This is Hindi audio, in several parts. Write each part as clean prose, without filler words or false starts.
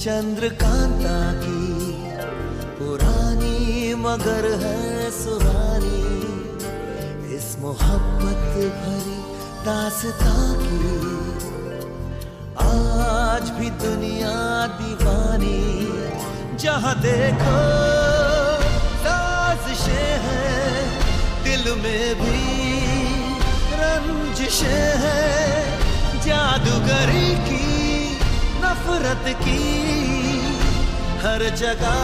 चंद्रकांता की पुरानी मगर है सुहानी, इस मोहब्बत भरी दास्तां की आज भी दुनिया दीवानी। जहां देखो साजिशें हैं, दिल में भी रंजिशें हैं, जादूगरी की नफरत की हर जगह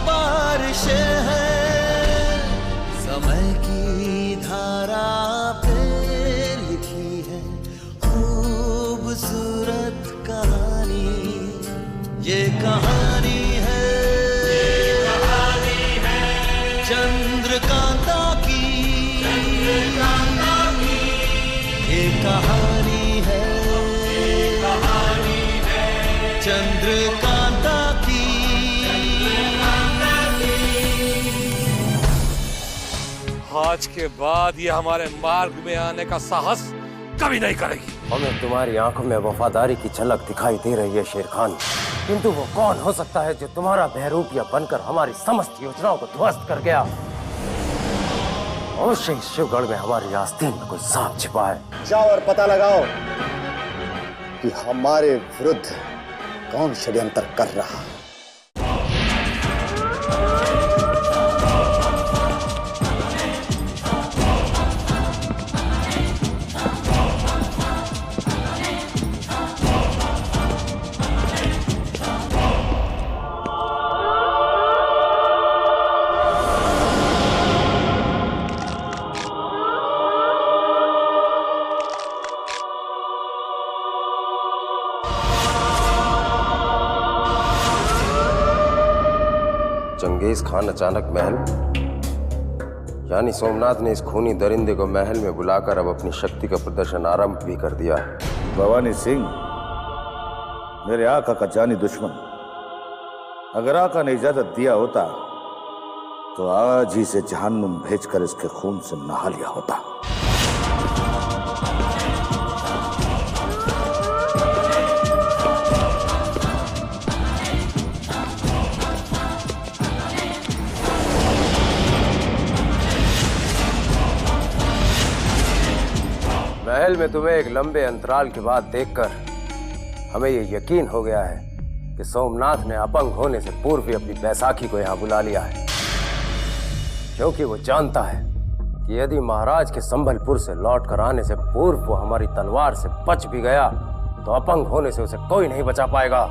बारिशें हैं। समय की धारा पे लिखी है खूबसूरत कहानी, ये कहानी है चंद्रकांता की, ये कहानी है चंद्रकांता की। आज के बाद ये हमारे मार्ग में आने का साहस कभी नहीं करेगी। हमें तुम्हारी आंखों में वफादारी की झलक दिखाई दे रही है शेर खान, किंतु वो कौन हो सकता है जो तुम्हारा बहरूपिया बनकर हमारी समस्त योजनाओं को ध्वस्त कर गया? अवश्य इस शिवगढ़ में हमारी आस्तीन में कोई सांप छिपा है। जाओ और पता लगाओ कि हमारे विरुद्ध कौन षड्यंत्र कर रहा है। चंगेज खान अचानक महल, यानी सोमनाथ ने इस खूनी दरिंदे को महल में बुलाकर अब अपनी शक्ति का प्रदर्शन आरंभ भी कर दिया है। भवानी सिंह मेरे आका का जानी दुश्मन, अगर आका ने इजाजत दिया होता तो आज ही से जहन्नुम भेजकर इसके खून से नहा लिया होता। महल में तुम्हें एक लंबे अंतराल के बाद देखकर हमें ये यकीन हो गया है कि सोमनाथ ने अपंग होने से पूर्व ही अपनी बैसाखी को यहाँ बुला लिया है, क्योंकि वो जानता है कि यदि महाराज के संभलपुर से लौट कर आने से पूर्व वो हमारी तलवार से बच भी गया तो अपंग होने से उसे कोई नहीं बचा पाएगा।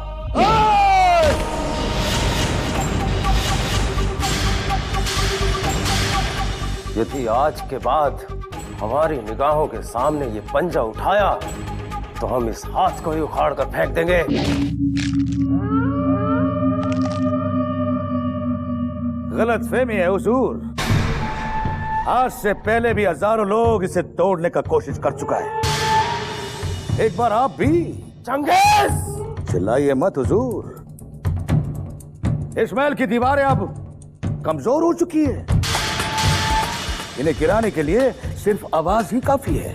यदि आज के बाद हमारी निगाहों के सामने ये पंजा उठाया तो हम इस हाथ को ही उखाड़ कर फेंक देंगे। गलतफहमी है हुजूर, आज से पहले भी हजारों लोग इसे तोड़ने का कोशिश कर चुका है। एक बार आप भी। चंगेज! चिल्लाइए मत हुजूर, इस महल की दीवारें अब कमजोर हो चुकी है, इन्हें गिराने के लिए सिर्फ आवाज ही काफी है।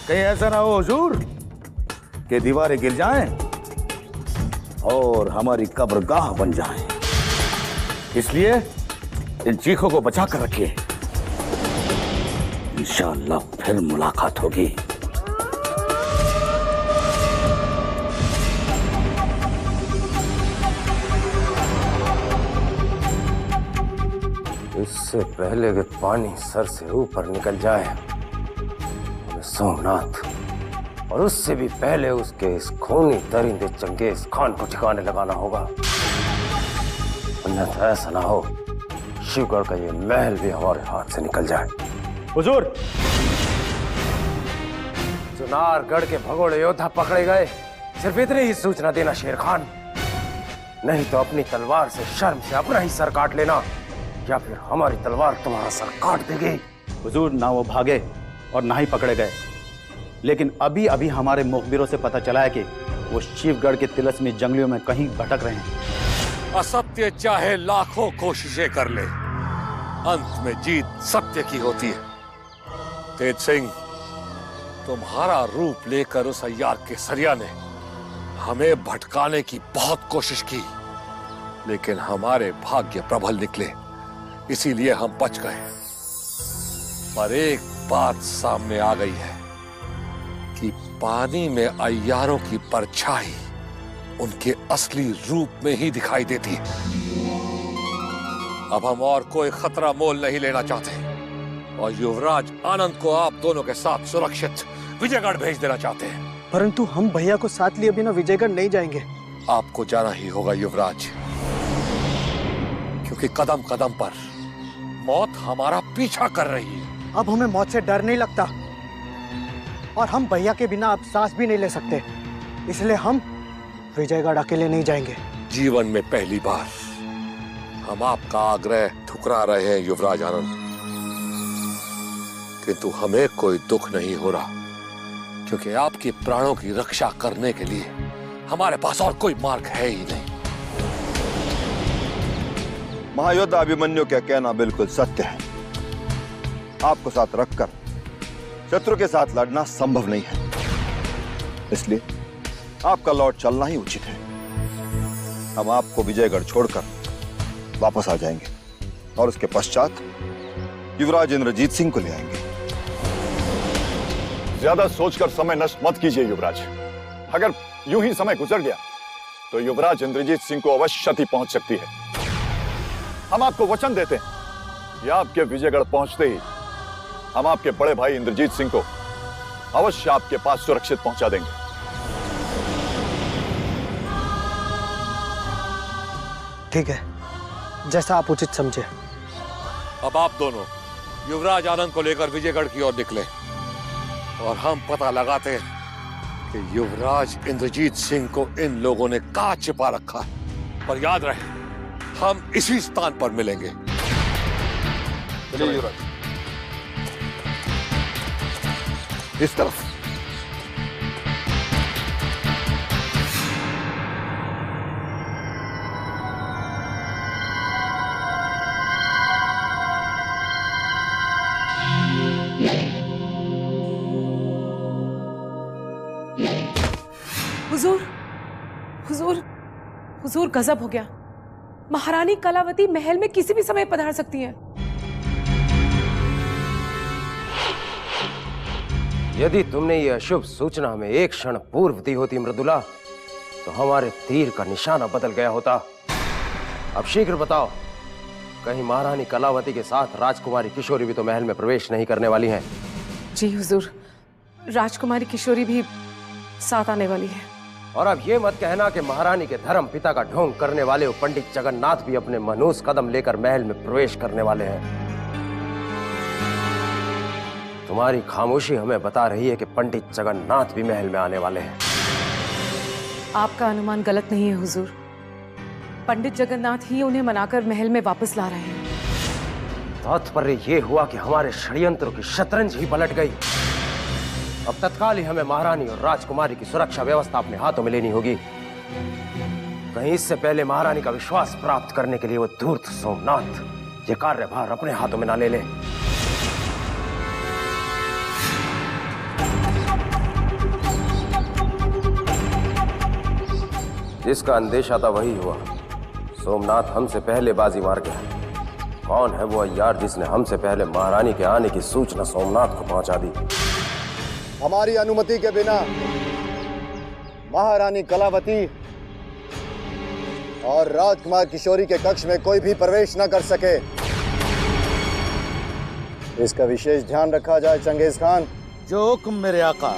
कहीं ऐसा ना हो हुजूर कि दीवारें गिर जाएं और हमारी कब्रगाह बन जाएं। इसलिए इन चीखों को बचा कर रखिए, इंशाअल्लाह फिर मुलाकात होगी। इससे पहले कि पानी सर से ऊपर निकल जाए हमें सोमनाथ और उससे भी पहले उसके इस खूनी दरिंदे चंगेज खान को ठिकाने लगाना होगा, अन्यथा ऐसा ना हो शिवगढ़ का ये महल भी हमारे हाथ से निकल जाए। हुजूर, चुनारगढ़ के भगोड़े योद्धा पकड़े गए, सिर्फ इतनी ही सूचना देना शेर खान, नहीं तो अपनी तलवार से शर्म से अपना ही सर काट लेना या फिर हमारी तलवार तुम्हारा सर काट देगी। हुजूर, ना वो भागे और ना ही पकड़े गए, लेकिन अभी अभी हमारे मुखबिरों से पता चला है कि वो शिवगढ़ के तिलस्मी जंगलियों में कहीं भटक रहे हैं। असत्य चाहे लाखों कोशिशें कर ले, अंत में जीत सत्य की होती है। तेज सिंह, तुम्हारा रूप लेकर उस अय्यार केसरिया ने हमें भटकाने की बहुत कोशिश की, लेकिन हमारे भाग्य प्रबल निकले, इसीलिए हम बच गए। पर एक बात सामने आ गई है कि पानी में अय्यारों की परछाई उनके असली रूप में ही दिखाई देती है। अब हम और कोई खतरा मोल नहीं लेना चाहते और युवराज आनंद को आप दोनों के साथ सुरक्षित विजयगढ़ भेज देना चाहते हैं। परंतु हम भैया को साथ लिए बिना विजयगढ़ नहीं जाएंगे। आपको जाना ही होगा युवराज, क्योंकि कदम कदम पर मौत हमारा पीछा कर रही है। अब हमें मौत से डर नहीं लगता और हम भैया के बिना अब सांस भी नहीं ले सकते, इसलिए हम विजयगढ़ अकेले नहीं जाएंगे। जीवन में पहली बार हम आपका आग्रह ठुकरा रहे हैं युवराज आनंद, किंतु हमें कोई दुख नहीं हो रहा, क्योंकि आपके प्राणों की रक्षा करने के लिए हमारे पास और कोई मार्ग है ही नहीं। महायोद्धा अभिमन्यु का कहना बिल्कुल सत्य है। आपको साथ रखकर शत्रु के साथ लड़ना संभव नहीं है, इसलिए आपका लौट चलना ही उचित है। हम आपको विजयगढ़ छोड़कर वापस आ जाएंगे और उसके पश्चात युवराज इंद्रजीत सिंह को ले आएंगे। ज्यादा सोचकर समय नष्ट मत कीजिए युवराज। अगर यूं ही समय गुजर गया तो युवराज इंद्रजीत सिंह को अवश्य क्षति पहुंच सकती है। हम आपको वचन देते हैं कि आपके विजयगढ़ पहुंचते ही हम आपके बड़े भाई इंद्रजीत सिंह को अवश्य आपके पास सुरक्षित पहुंचा देंगे। ठीक है, जैसा आप उचित समझे। अब आप दोनों युवराज आनंद को लेकर विजयगढ़ की ओर निकले और हम पता लगाते हैं कि युवराज इंद्रजीत सिंह को इन लोगों ने कहां छिपा रखा है। पर याद रहे, हम इसी स्थान पर मिलेंगे। चलिए युवराज, इस तरफ। हुजूर, हुजूर, हुजूर, गजब हो गया। महारानी कलावती महल में किसी भी समय पधार सकती हैं। यदि तुमने ये अशुभ सूचना हमें एक क्षण पूर्व दी होती मृदुला, तो हमारे तीर का निशाना बदल गया होता। अब शीघ्र बताओ, कहीं महारानी कलावती के साथ राजकुमारी किशोरी भी तो महल में प्रवेश नहीं करने वाली हैं? जी हुजूर, राजकुमारी किशोरी भी साथ आने वाली है। और अब ये मत कहना कि महारानी के धर्म पिता का ढोंग करने वाले वो पंडित जगन्नाथ भी अपने मनहूस कदम लेकर महल में प्रवेश करने वाले हैं। तुम्हारी खामोशी हमें बता रही है कि पंडित जगन्नाथ भी महल में आने वाले हैं। आपका अनुमान गलत नहीं है हुजूर। पंडित जगन्नाथ ही उन्हें मनाकर महल में वापस ला रहे हैं। तात्पर्य ये हुआ कि हमारे षड्यंत्रों की शतरंज ही पलट गई। अब तत्काल ही हमें महारानी और राजकुमारी की सुरक्षा व्यवस्था अपने हाथों में लेनी होगी। कहीं इससे पहले महारानी का विश्वास प्राप्त करने के लिए वो धूर्त सोमनाथ ये कार्यभार अपने हाथों में ना ले ले। जिसका अंदेशा था वही हुआ। सोमनाथ हमसे पहले बाजी मार गया। कौन है वो अय्यार जिसने हमसे पहले महारानी के आने की सूचना सोमनाथ को पहुंचा दी? हमारी अनुमति के बिना महारानी कलावती और राजकुमार किशोरी के कक्ष में कोई भी प्रवेश न कर सके, इसका विशेष ध्यान रखा जाए चंगेज खान। जो हुक्म मेरे आका।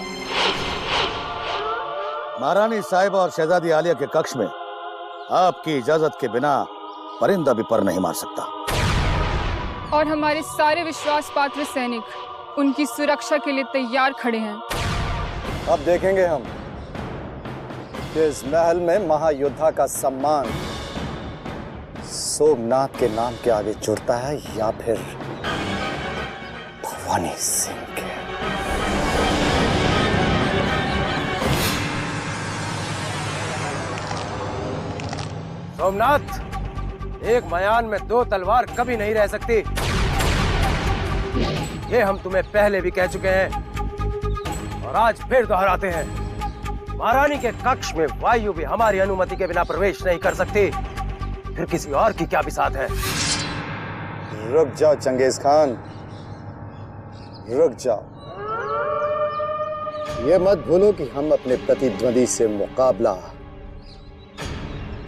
महारानी साहिबा और शहजादी आलिया के कक्ष में आपकी इजाजत के बिना परिंदा भी पर नहीं मार सकता। और हमारे सारे विश्वास पात्र सैनिक उनकी सुरक्षा के लिए तैयार खड़े हैं। अब देखेंगे हम कि इस महल में महायोद्धा का सम्मान सोमनाथ के नाम के आगे जुड़ता है या फिर भवानी सिंह के। सोमनाथ, एक मयान में दो तलवार कभी नहीं रह सकती। ये हम तुम्हें पहले भी कह चुके हैं और आज फिर दोहराते हैं। महारानी के कक्ष में वायु भी हमारी अनुमति के बिना प्रवेश नहीं कर सकती, फिर किसी और की क्या बिसात है? रुक जाओ चंगेज खान, रुक जाओ। ये मत भूलो कि हम अपने प्रतिद्वंदी से मुकाबला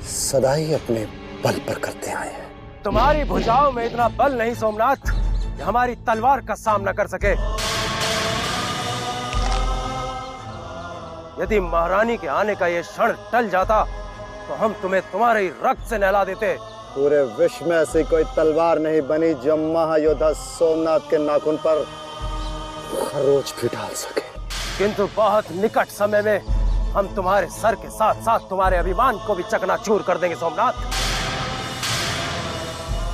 सदा ही अपने बल पर करते आए हैं। तुम्हारी भुजाओं में इतना बल नहीं सोमनाथ कि हमारी तलवार का सामना कर सके। यदि महारानी के आने का ये क्षण टल जाता तो हम तुम्हें तुम्हारे ही रक्त से नहला देते। पूरे विश्व में ऐसी कोई तलवार नहीं बनी जो महायोद्धा सोमनाथ के नाखून पर खरोच भी डाल सके। किंतु बहुत निकट समय में हम तुम्हारे सर के साथ साथ तुम्हारे अभिमान को भी चकनाचूर कर देंगे सोमनाथ।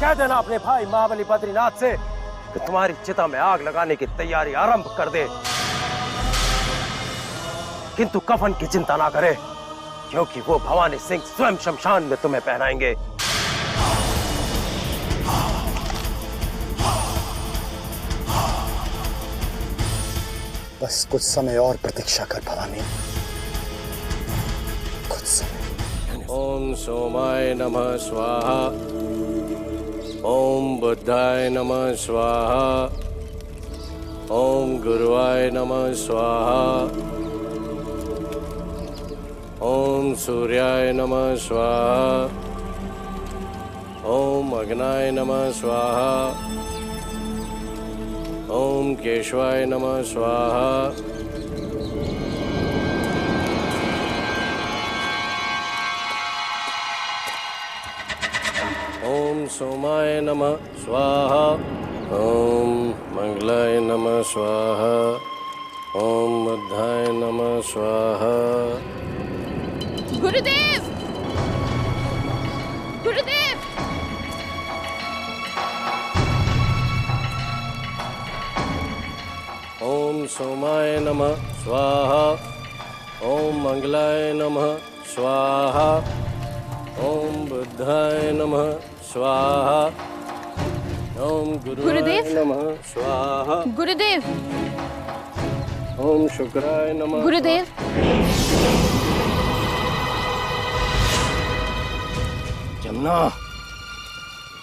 कह देना अपने भाई महाबली बद्रीनाथ से कि तुम्हारी चिता में आग लगाने की तैयारी आरंभ कर दे, किंतु कफन की चिंता ना करे, क्योंकि वो भवानी सिंह स्वयं शमशान में तुम्हें पहनाएंगे। बस कुछ समय और प्रतीक्षा कर भवानी, कुछ समय। ओम सोमाय नमः स्वाहा, ओम बुद्धाय नमः स्वाहा, ओम गुरुवाय नमः स्वाहा, ओम सूर्याय नमः स्वाहा, ओम अग्नाय नमः स्वाहा, ओम केशवाय नमः स्वाहा। ओम सोमाय नमः स्वाहा, ओम मंगलाय नमः स्वाहा, ओम बुद्धाय नमः स्वाहा। गुरुदेव, गुरुदेव, ओम सोमाय नमः स्वाहा, ओम मंगलाय नमः स्वाहा, ओम बुद्धाय नमः स्वाहा, ओम गुरुदेव नमः स्वाहा, गुरुदेव, ओम शुक्राय नमः। गुरुदेव, जमुना,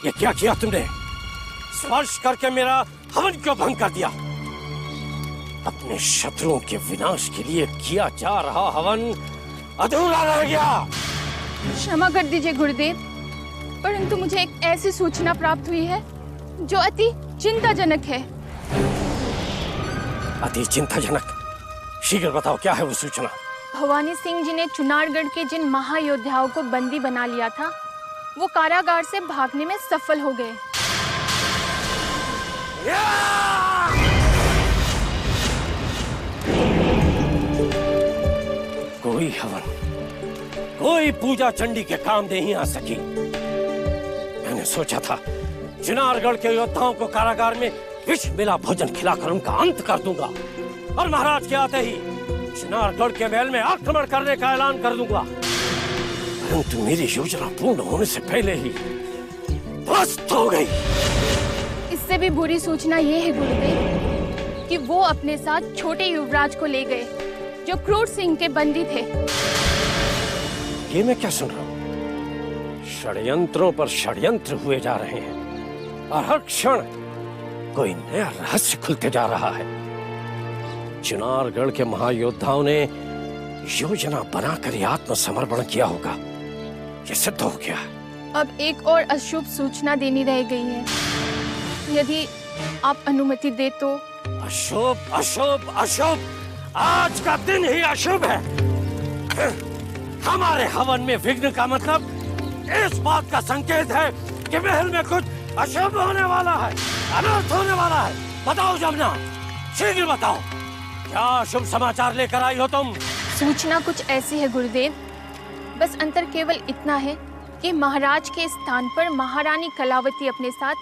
ये क्या किया तुमने? स्पर्श करके मेरा हवन क्यों भंग कर दिया? अपने शत्रुओं के विनाश के लिए किया जा रहा हवन अधूरा रह गया। क्षमा कर दीजिए गुरुदेव, परंतु मुझे एक ऐसी सूचना प्राप्त हुई है जो अति चिंताजनक है। अति चिंताजनक? शीघ्र बताओ, क्या है वो सूचना? भवानी सिंह जी ने चुनारगढ़ के जिन महायोद्धाओं को बंदी बना लिया था, वो कारागार से भागने में सफल हो गए। कोई हवन, कोई पूजा चंडी के काम नहीं आ सकी। मैंने सोचा था चुनारगढ़ के योद्धाओं को कारागार में विष मिला भोजन खिलाकर उनका अंत कर दूंगा और महाराज के आते ही चुनारगढ़ के महल में आक्रमण करने का ऐलान कर दूंगा, परंतु मेरी योजना पूर्ण होने से पहले ही ध्वस्त हो गई। इससे भी बुरी सूचना ये है गुरुदेव कि वो अपने साथ छोटे युवराज को ले गए जो क्रूर सिंह के बंदी थे। ये मैं क्या सुन रहा हूँ? षड्यंत्रों पर षड्यंत्र हुए जा रहे हैं और हर क्षण कोई नया रहस्य खुलते जा रहा है। चुनारगढ़ के महायोद्धाओं ने योजना बनाकर ही आत्मसमर्पण किया होगा, ये सिद्ध हो गया। अब एक और अशुभ सूचना देनी रह गई है, यदि आप अनुमति दे तो। अशुभ, अशुभ, अशुभ? आज का दिन ही अशुभ है। हमारे हवन में विघ्न का मतलब इस बात का संकेत है कि महल में कुछ अशुभ होने वाला है, अनर्थ होने वाला है। बताओ जमुना, शीघ्र बताओ, क्या शुभ समाचार लेकर आई हो तुम? सूचना कुछ ऐसी है गुरुदेव, बस अंतर केवल इतना है कि महाराज के स्थान पर महारानी कलावती अपने साथ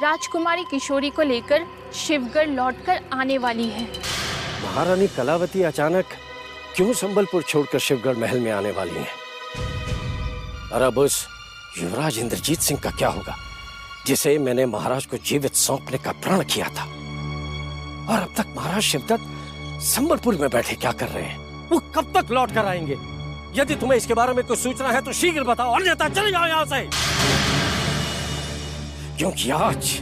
राजकुमारी किशोरी को लेकर शिवगढ़ लौटकर आने वाली है। महारानी कलावती अचानक क्यों संबलपुर छोड़कर शिवगढ़ महल में आने वाली है? और अब उस युवराज इंद्रजीत सिंह का क्या होगा, जिसे मैंने महाराज को जीवित सौंपने का प्रण किया था? और अब तक महाराज शिवदत्त संबलपुर में बैठे क्या कर रहे हैं? वो कब तक लौट कर आएंगे? यदि तुम्हें इसके बारे में कुछ सूचना है तो शीघ्र बताओ, अन्यथा चले जाओ यहाँ से। क्योंकि आज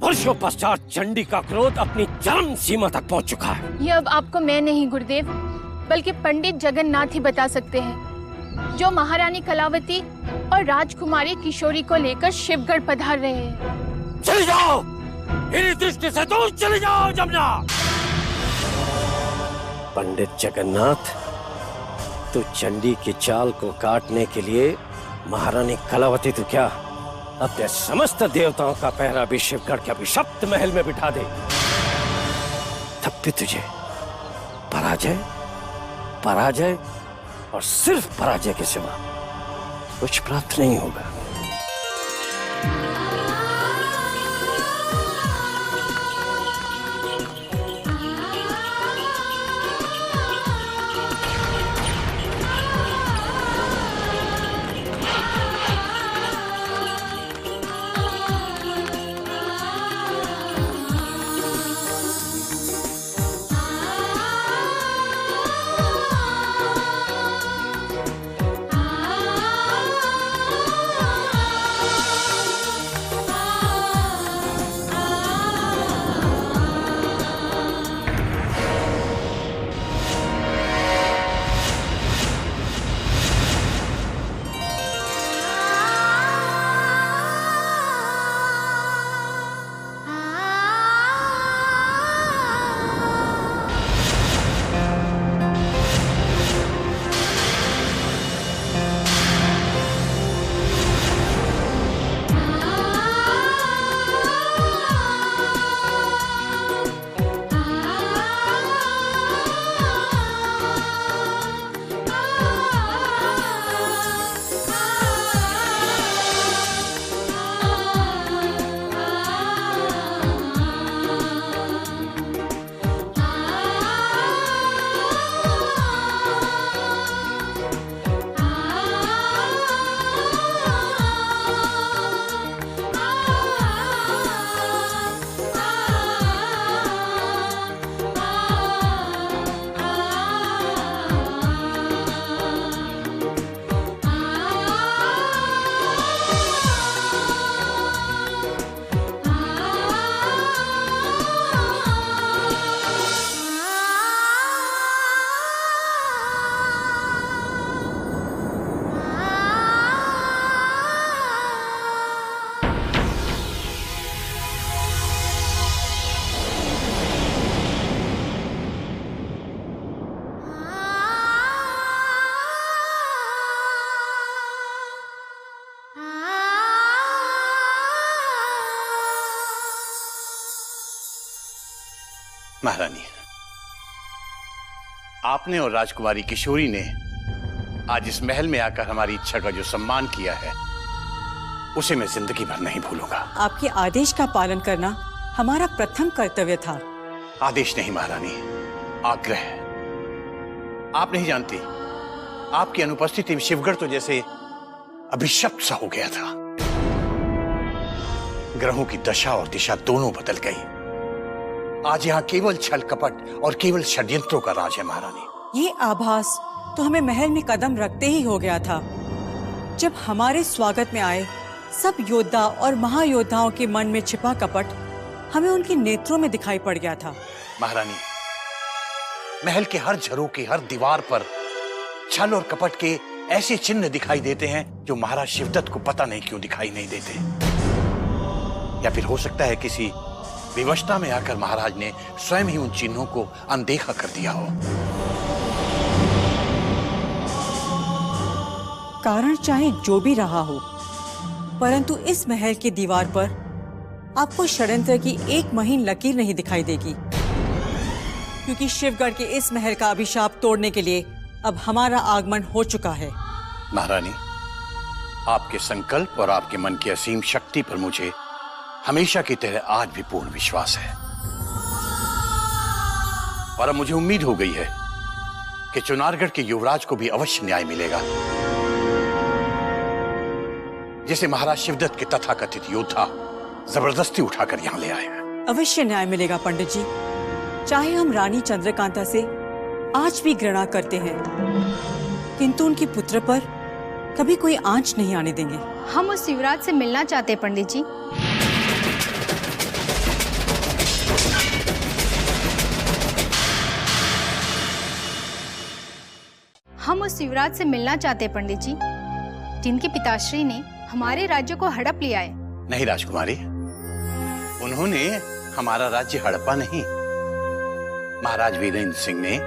वर्षों पश्चात चंडी का क्रोध अपनी चरम सीमा तक पहुंच चुका है। ये अब आपको मैं नहीं गुरुदेव, बल्कि पंडित जगन्नाथ ही बता सकते हैं, जो महारानी कलावती और राजकुमारी किशोरी को लेकर शिवगढ़ पधार रहे हैं। चले जाओ, मेरी दृष्टि से दूर चले जाओ जमुना। पंडित जगन्नाथ, तो चंडी की चाल को काटने के लिए महारानी कलावती तो क्या अपने समस्त देवताओं का पहरा भी शिवगढ़ के अभिशप्त महल में बिठा दे, तब भी तुझे पराजय पराजय और सिर्फ पराजय के सिवा कुछ प्राप्त नहीं होगा। महारानी, आपने और राजकुमारी किशोरी ने आज इस महल में आकर हमारी इच्छा का जो सम्मान किया है, उसे मैं जिंदगी भर नहीं भूलूंगा। आपके आदेश का पालन करना हमारा प्रथम कर्तव्य था। आदेश नहीं महारानी, आग्रह। आप नहीं जानती, आपकी अनुपस्थिति में शिवगढ़ तो जैसे अभिशप्त सा हो गया था। ग्रहों की दशा और दिशा दोनों बदल गई। आज यहाँ केवल छल कपट और केवल षड्यंत्रों का राज है महारानी। ये आभास तो हमें महल में कदम रखते ही हो गया था। जब हमारे स्वागत में आए सब योद्धा और महायोद्धाओं के मन में छिपा कपट हमें उनके नेत्रों में दिखाई पड़ गया था। महारानी, महल के हर झरोखे, हर दीवार पर छल और कपट के ऐसे चिन्ह दिखाई देते हैं जो महाराज शिवदत्त को पता नहीं क्यों दिखाई नहीं देते। या फिर हो सकता है किसी विवशता में आकर महाराज ने स्वयं ही उन चिन्हों को अनदेखा कर दिया हो। कारण चाहे जो भी रहा हो, परंतु इस महल की दीवार पर आपको षड्यंत्र की एक महीन लकीर नहीं दिखाई देगी, क्योंकि शिवगढ़ के इस महल का अभिशाप तोड़ने के लिए अब हमारा आगमन हो चुका है। महारानी, आपके संकल्प और आपके मन की असीम शक्ति पर मुझे हमेशा की तरह आज भी पूर्ण विश्वास है। और अब मुझे उम्मीद हो गई है कि चुनारगढ़ के युवराज को भी अवश्य न्याय मिलेगा, जिसे महाराज शिवदत्त के तथाकथित योद्धा जबरदस्ती उठाकर यहां ले आए हैं। अवश्य न्याय मिलेगा पंडित जी, चाहे हम रानी चंद्रकांता से आज भी घृणा करते हैं, किंतु उनके पुत्र पर कभी कोई आंच नहीं आने देंगे। हम उस युवराज से मिलना चाहते हैं पंडित जी। हम उस युवराज से मिलना चाहते हैं पंडित जी, जिनके पिताश्री ने हमारे राज्य को हड़प लिया है। नहीं राजकुमारी, उन्होंने हमारा राज्य हड़पा नहीं। महाराज वीरेंद्र सिंह ने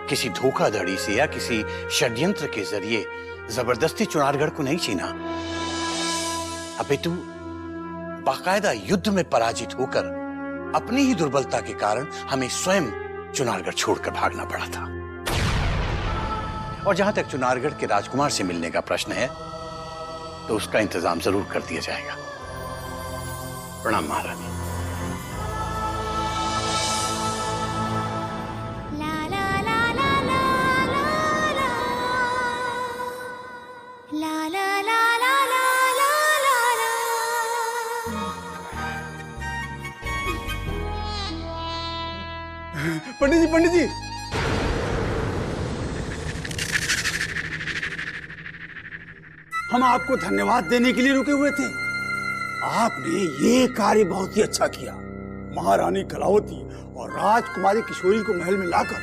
किसी धोखाधड़ी से या किसी षड्यंत्र के जरिए जबरदस्ती चुनारगढ़ को नहीं छीना, अपितु बाकायदा युद्ध में पराजित होकर अपनी ही दुर्बलता के कारण हमें स्वयं चुनारगढ़ छोड़कर भागना पड़ा था। और जहां तक चुनारगढ़ के राजकुमार से मिलने का प्रश्न है, तो उसका इंतजाम जरूर कर दिया जाएगा। प्रणाम महारानी। पंडित जी, हम आपको धन्यवाद देने के लिए रुके हुए थे। आपने ये कार्य बहुत ही अच्छा किया। महारानी कलावती और राजकुमारी किशोरी को महल में लाकर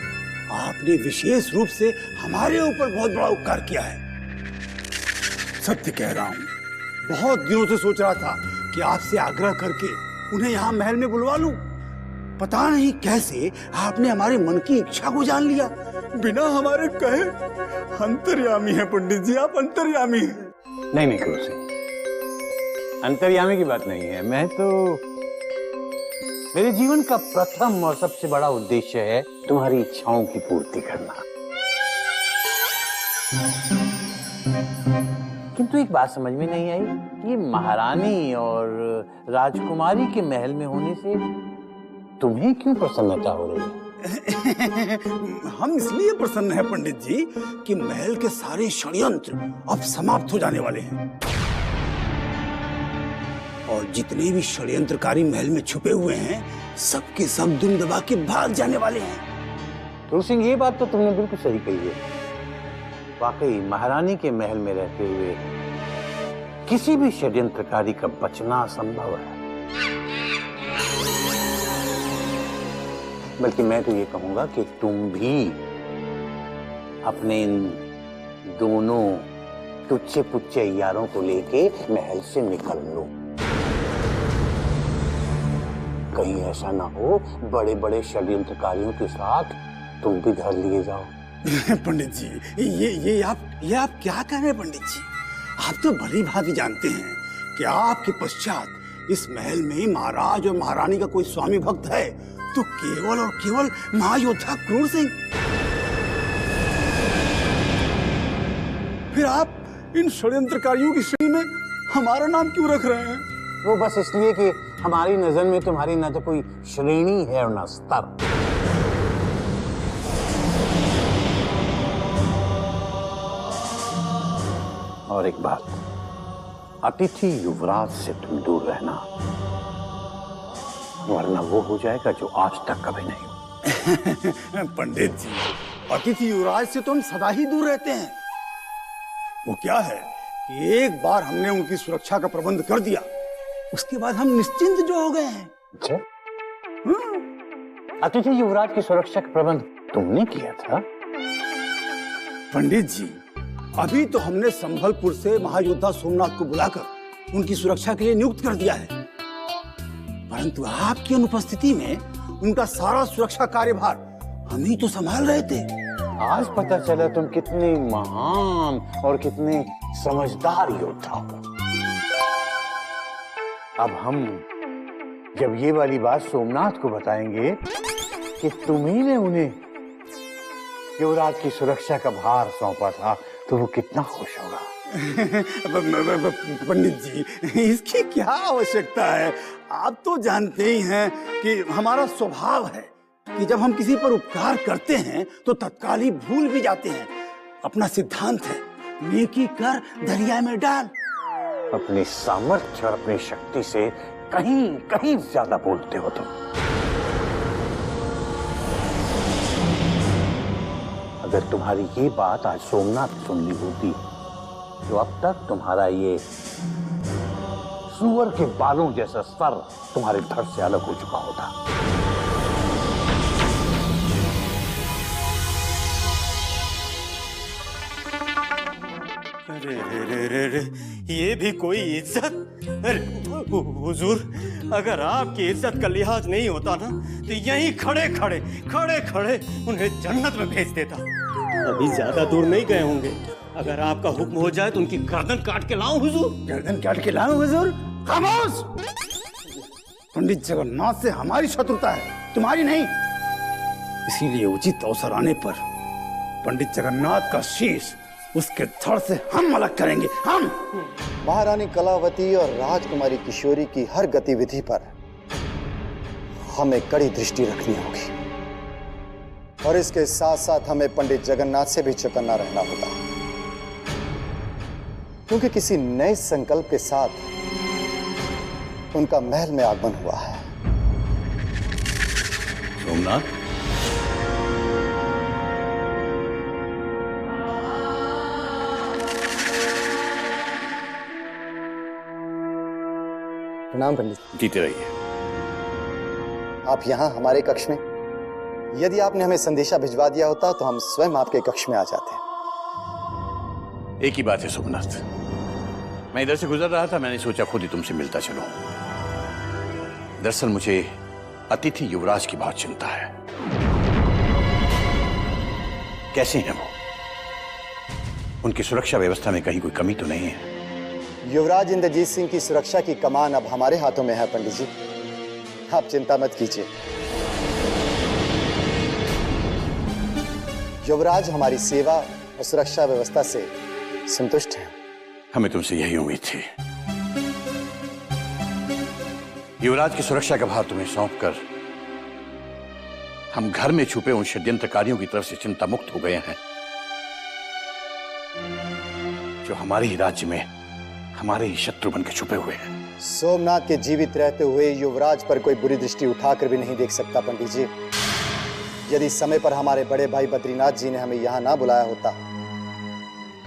आपने विशेष रूप से हमारे ऊपर बहुत बड़ा उपकार किया है। सत्य कह रहा हूँ, बहुत दिनों से सोच रहा था कि आपसे आग्रह करके उन्हें यहाँ महल में बुलवा लूं। पता नहीं कैसे आपने हमारे मन की इच्छा को जान लिया, बिना हमारे कहे। अंतर्यामी है पंडित जी, आप अंतर्यामी हैं। नहीं क्रूर सिंह, अंतर्यामी की बात नहीं है। मैं तो, मेरे जीवन का प्रथम और सबसे बड़ा उद्देश्य है तुम्हारी इच्छाओं की पूर्ति करना। किंतु एक बात समझ में नहीं आई कि महारानी और राजकुमारी के महल में होने से तुम्हें क्यों प्रसन्नता हो रही है? हम इसलिए प्रसन्न हैं पंडित जी कि महल के सारे षड्यंत्र अब समाप्त हो जाने वाले हैं और जितने भी षड्यंत्रकारी महल में छुपे हुए हैं, सबके सब दुम दबा के भाग जाने वाले हैं। क्रूर सिंह, ये बात तो तुमने बिल्कुल सही कही है। वाकई महारानी के महल में रहते हुए किसी भी षड्यंत्रकारी का बचना असंभव है। बल्कि मैं तो ये कहूंगा कि तुम भी अपने इन दोनों तुच्छे पुच्छे यारों को लेके महल से निकल लो। कहीं ऐसा ना हो बड़े बड़े षड्यंत्रकारियों के साथ तुम भी धर लिए जाओ। पंडित जी, ये आप क्या कह रहे हैं पंडित जी? आप तो भली भांति जानते हैं कि आपके पश्चात इस महल में महाराज और महारानी का कोई स्वामी भक्त है तो केवल और केवल महायोद्धा क्रूर सिंह। फिर आप इन षड्यंत्रकारियों की श्रेणी में हमारा नाम क्यों रख रहे हैं? वो बस इसलिए कि हमारी नजर में तुम्हारी न तो कोई श्रेणी है और न स्तर। और एक बात, अतिथि युवराज से तुम दूर रहना, वरना वो हो जाएगा जो आज तक कभी नहीं हो। पंडित जी, अतिथि युवराज से तो हम सदा ही दूर रहते हैं। वो क्या है कि एक बार हमने उनकी सुरक्षा का प्रबंध कर दिया, उसके बाद हम निश्चिंत जो हो गए हैं। अच्छा, अतिथि युवराज की सुरक्षा का प्रबंध तुमने किया था? पंडित जी, अभी तो हमने संभलपुर से महायोद्धा सोमनाथ को बुलाकर उनकी सुरक्षा के लिए नियुक्त कर दिया है, परंतु आपकी अनुपस्थिति में उनका सारा सुरक्षा कार्यभार हम ही तो संभाल रहे थे। आज पता चला तुम कितने महान और कितने समझदार योद्धा हो। अब हम जब ये वाली बात सोमनाथ को बताएंगे कि तुम्ही ने उन्हें युवराज की सुरक्षा का भार सौंपा था, तो वो कितना खुश होगा। पंडित जी, इसकी क्या आवश्यकता है? आप तो जानते ही हैं कि हमारा स्वभाव है कि जब हम किसी पर उपकार करते हैं तो तत्काल ही भूल भी जाते हैं। अपना सिद्धांत है, नेकी कर दरिया में डाल। अपनी सामर्थ्य और अपनी शक्ति से कहीं कहीं ज्यादा बोलते हो तुम। अगर तुम्हारी ये बात आज सोमनाथ सुन ली होती तो अब तक तुम्हारा ये सूअर के बालों जैसा सर तुम्हारे धड़ से अलग हो चुका होता। अरे, ये भी कोई इज्जत? अरे हुजूर, अगर आपकी इज्जत का लिहाज नहीं होता ना तो यहीं खड़े खड़े उन्हें जन्नत में भेज देता। अभी ज्यादा दूर नहीं गए होंगे। अगर आपका हुक्म हो जाए तो उनकी गर्दन काट के लाऊं हुजूर? गर्दन काट के लाऊं हुजूर? खामोश! पंडित जगन्नाथ से हमारी शत्रुता है, तुम्हारी नहीं। इसीलिए उचित अवसर आने पर पंडित जगन्नाथ का शीश उसके धड़ से हम अलग करेंगे। हम महारानी कलावती और राजकुमारी किशोरी की हर गतिविधि पर हमें कड़ी दृष्टि रखनी होगी और इसके साथ साथ हमें पंडित जगन्नाथ से भी चौकन्ना रहना होगा, क्योंकि किसी नए संकल्प के साथ उनका महल में आगमन हुआ है। सोमनाथ, प्रणाम पंडित। जीते रहिए। आप यहाँ हमारे कक्ष में, यदि आपने हमें संदेशा भिजवा दिया होता तो हम स्वयं आपके कक्ष में आ जाते। एक ही बात है सोमनाथ, मैं इधर से गुजर रहा था, मैंने सोचा खुद ही तुमसे मिलता चलूं। दरअसल मुझे अतिथि युवराज की बहुत चिंता है। कैसे हैं वो? उनकी सुरक्षा व्यवस्था में कहीं कोई कमी तो नहीं है? युवराज इंद्रजीत सिंह की सुरक्षा की कमान अब हमारे हाथों में है पंडित जी, आप चिंता मत कीजिए। युवराज हमारी सेवा और सुरक्षा व्यवस्था से संतुष्ट हैं। हमें तुमसे यही उम्मीद थी। युवराज की सुरक्षा का भार तुम्हें सौंपकर हम घर में छुपे उन षड्यंत्रकारियों की तरफ से चिंता मुक्त हो गए हैं जो हमारे ही राज्य में हमारे ही शत्रु बन के छुपे हुए हैं। सोमनाथ के जीवित रहते हुए युवराज पर कोई बुरी दृष्टि उठाकर भी नहीं देख सकता पंडित जी। यदि समय पर हमारे बड़े भाई बद्रीनाथ जी ने हमें यहाँ ना बुलाया होता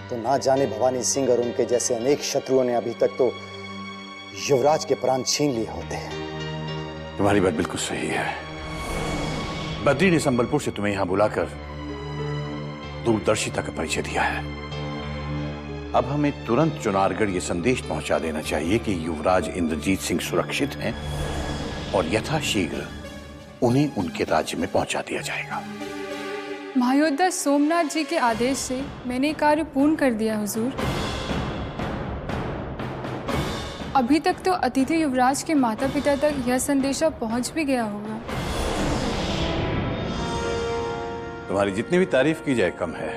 तो ना जाने भवानी सिंह और उनके जैसे अनेक शत्रुओं ने अभी तक तो युवराज के प्राण छीन लिए होते हैं। तुम्हारी बात बिल्कुल सही है। बद्री ने संबलपुर से तुम्हें यहां बुलाकर दूरदर्शिता का परिचय दिया है। अब हमें तुरंत चुनारगढ़ ये संदेश पहुंचा देना चाहिए कि युवराज इंद्रजीत सिंह सुरक्षित हैं और यथाशीघ्र उन्हें उनके राज्य में पहुंचा दिया जाएगा। महायोद्धा सोमनाथ जी के आदेश से मैंने कार्य पूर्ण कर दिया हुजूर। अभी तक तो अतिथि युवराज के माता पिता तक यह संदेशा पहुंच भी गया होगा। तुम्हारी जितनी भी तारीफ की जाए कम है।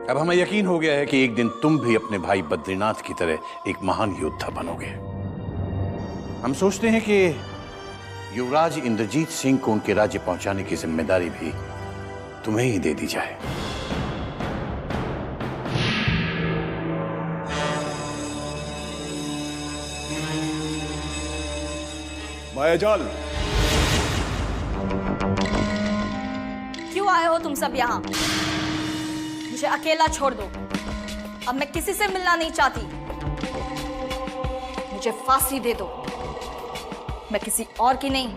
अब हमें यकीन हो गया है कि एक दिन तुम भी अपने भाई बद्रीनाथ की तरह एक महान योद्धा बनोगे। हम सोचते हैं कि युवराज इंद्रजीत सिंह को उनके राज्य पहुंचाने की जिम्मेदारी भी तुम्हें ही दे दी जाए। मायाजाल, क्यों आए हो तुम सब यहाँ? मुझे अकेला छोड़ दो। अब मैं किसी से मिलना नहीं चाहती। मुझे फांसी दे दो। मैं किसी और की नहीं,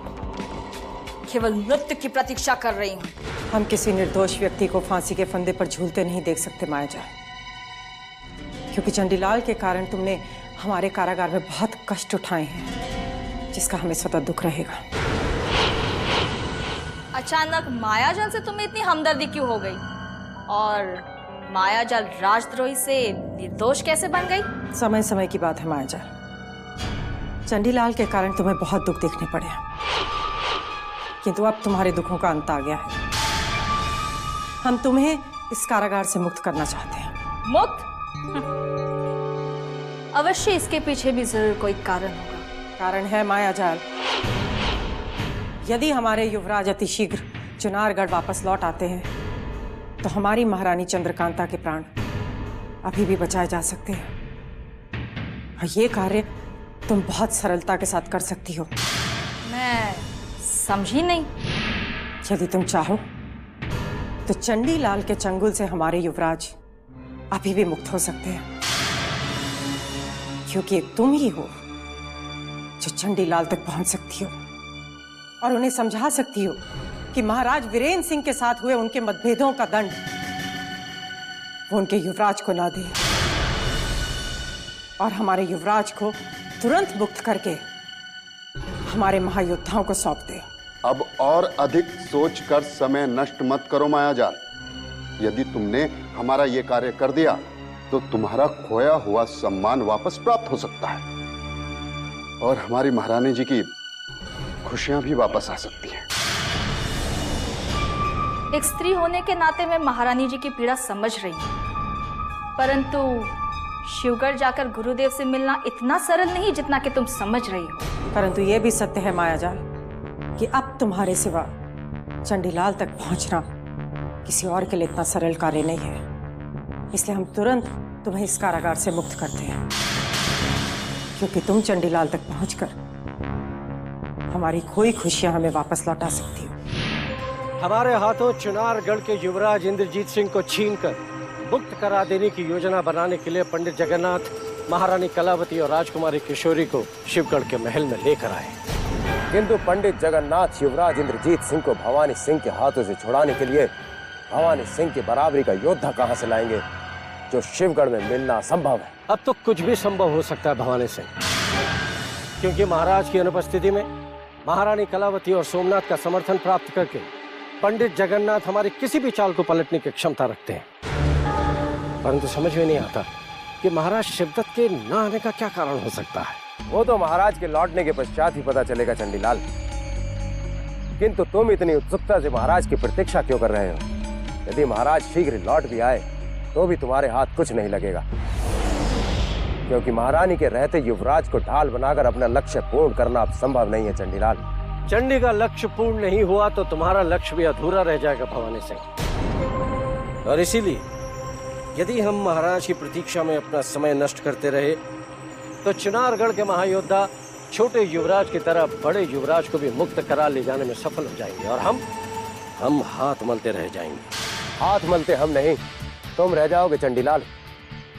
केवल मृत्यु की प्रतीक्षा कर रही हूँ। हम किसी निर्दोष व्यक्ति को फांसी के फंदे पर झूलते नहीं देख सकते मायाजाल, क्योंकि चंडीलाल के कारण तुमने हमारे कारागार में बहुत कष्ट उठाए हैं, जिसका हमें सदा दुख रहेगा। अचानक मायाजाल से तुम्हें इतनी हमदर्दी क्यों हो गई? और मायाजाल राजद्रोही से निर्दोष कैसे बन गई? समय समय की बात है मायाजाल। चंडीलाल के कारण तुम्हें बहुत दुख देखने पड़े, किंतु अब तुम्हारे दुखों का अंत आ गया है। हम तुम्हें इस कारागार से मुक्त करना चाहते हैं। मुक्त? अवश्य इसके पीछे भी जरूर कोई कारण होगा। कारण है मायाजाल। यदि हमारे युवराज अतिशीघ्र चुनारगढ़ वापस लौट आते हैं तो हमारी महारानी चंद्रकांता के प्राण अभी भी बचाए जा सकते हैं। और ये कार्य तुम बहुत सरलता के साथ कर सकती हो। मैं समझी नहीं। यदि तुम चाहो तो चंडी लाल के चंगुल से हमारे युवराज अभी भी मुक्त हो सकते हैं, क्योंकि तुम ही हो जो चंडी लाल तक पहुंच सकती हो और उन्हें समझा सकती हो कि महाराज वीरेंद्र सिंह के साथ हुए उनके मतभेदों का दंड वो उनके युवराज को ना दे और हमारे युवराज को तुरंत मुक्त करके हमारे महायोद्धाओं को सौंप दे। अब और अधिक सोचकर समय नष्ट मत करो मायाजाल। यदि तुमने हमारा ये कार्य कर दिया तो तुम्हारा खोया हुआ सम्मान वापस प्राप्त हो सकता है और हमारी महारानी जी की खुशियां भी वापस आ सकती हैं। एक स्त्री होने के नाते मैं महारानी जी की पीड़ा समझ रही हूँ, परंतु शिवगढ़ जाकर गुरुदेव से मिलना इतना सरल नहीं जितना कि तुम समझ रही हो। परंतु यह भी सत्य है मायाजाल कि अब तुम्हारे सिवा चंडीलाल तक पहुंचना किसी और के लिए इतना सरल कार्य नहीं है। इसलिए हम तुरंत तुम्हें इस कारागार से मुक्त करते हैं, क्योंकि तुम चंडीलाल तक पहुंचकर हमारी खोई खुशियां हमें वापस लौटा सकती हो। हमारे हाथों चुनारगढ़ के युवराज इंद्रजीत सिंह को छीनकर मुक्त करा देने की योजना बनाने के लिए पंडित जगन्नाथ, महारानी कलावती और राजकुमारी किशोरी को शिवगढ़ के महल में लेकर आए। किंतु पंडित जगन्नाथ युवराज इंद्रजीत सिंह को भवानी सिंह के हाथों से छुड़ाने के लिए भवानी सिंह की बराबरी का योद्धा कहां से लाएंगे जो शिवगढ़ में मिलना असंभव है। अब तो कुछ भी संभव हो सकता है भवानी सिंह, क्योंकि महाराज की अनुपस्थिति में महारानी कलावती और सोमनाथ का समर्थन प्राप्त करके पंडित जगन्नाथ हमारी किसी भी चाल को पलटने की क्षमता रखते हैं। परंतु समझ में नहीं आता कि महाराज शिवदत्त के न आने का क्या कारण हो सकता है। वो तो महाराज के लौटने के पश्चात ही पता चलेगा चंडीलाल, किंतु तुम इतनी उत्सुकता से महाराज की प्रतीक्षा क्यों कर रहे हो? यदि महाराज शीघ्र लौट भी आए तो भी तुम्हारे हाथ कुछ नहीं लगेगा, क्योंकि महारानी के रहते युवराज को ढाल बनाकर अपना लक्ष्य पूर्ण करना अब संभव नहीं है चंडीलाल। चंडी का लक्ष्य पूर्ण नहीं हुआ तो तुम्हारा लक्ष्य भी अधूरा रह जाएगा भवानी सिंह। और इसीलिए यदि हम महाराज की प्रतीक्षा में अपना समय नष्ट करते रहे तो चुनारगढ़ के महायोद्धा छोटे युवराज की तरह बड़े युवराज को भी मुक्त करा ले जाने में सफल हो जाएंगे और हम हाथ मलते रह जाएंगे। हाथ मलते हम नहीं, तुम रह जाओगे चंडीलाल,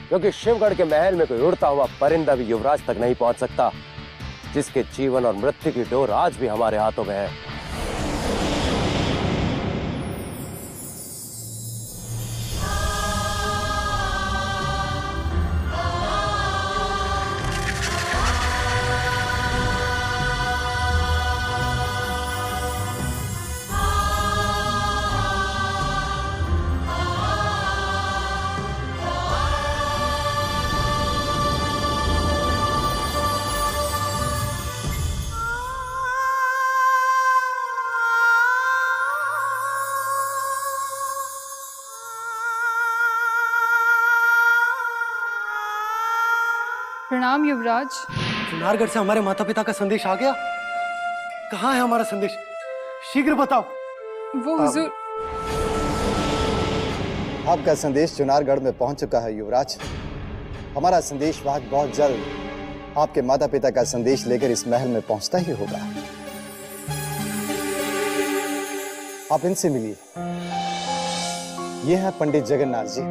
क्योंकि शिवगढ़ के महल में कोई उड़ता हुआ परिंदा भी युवराज तक नहीं पहुंच सकता, जिसके जीवन और मृत्यु की डोर आज भी हमारे हाथों में है। प्रणाम युवराज। चुनारगढ़ से हमारे माता पिता का संदेश आ गया? कहाँ है हमारा संदेश? शीघ्र बताओ। वो हुजूर। आपका संदेश चुनारगढ़ में पहुंच चुका है युवराज। हमारा संदेश वाहक बहुत जल्द आपके माता पिता का संदेश लेकर इस महल में पहुंचता ही होगा। आप इनसे मिलिए। ये हैं पंडित जगन्नाथ जी,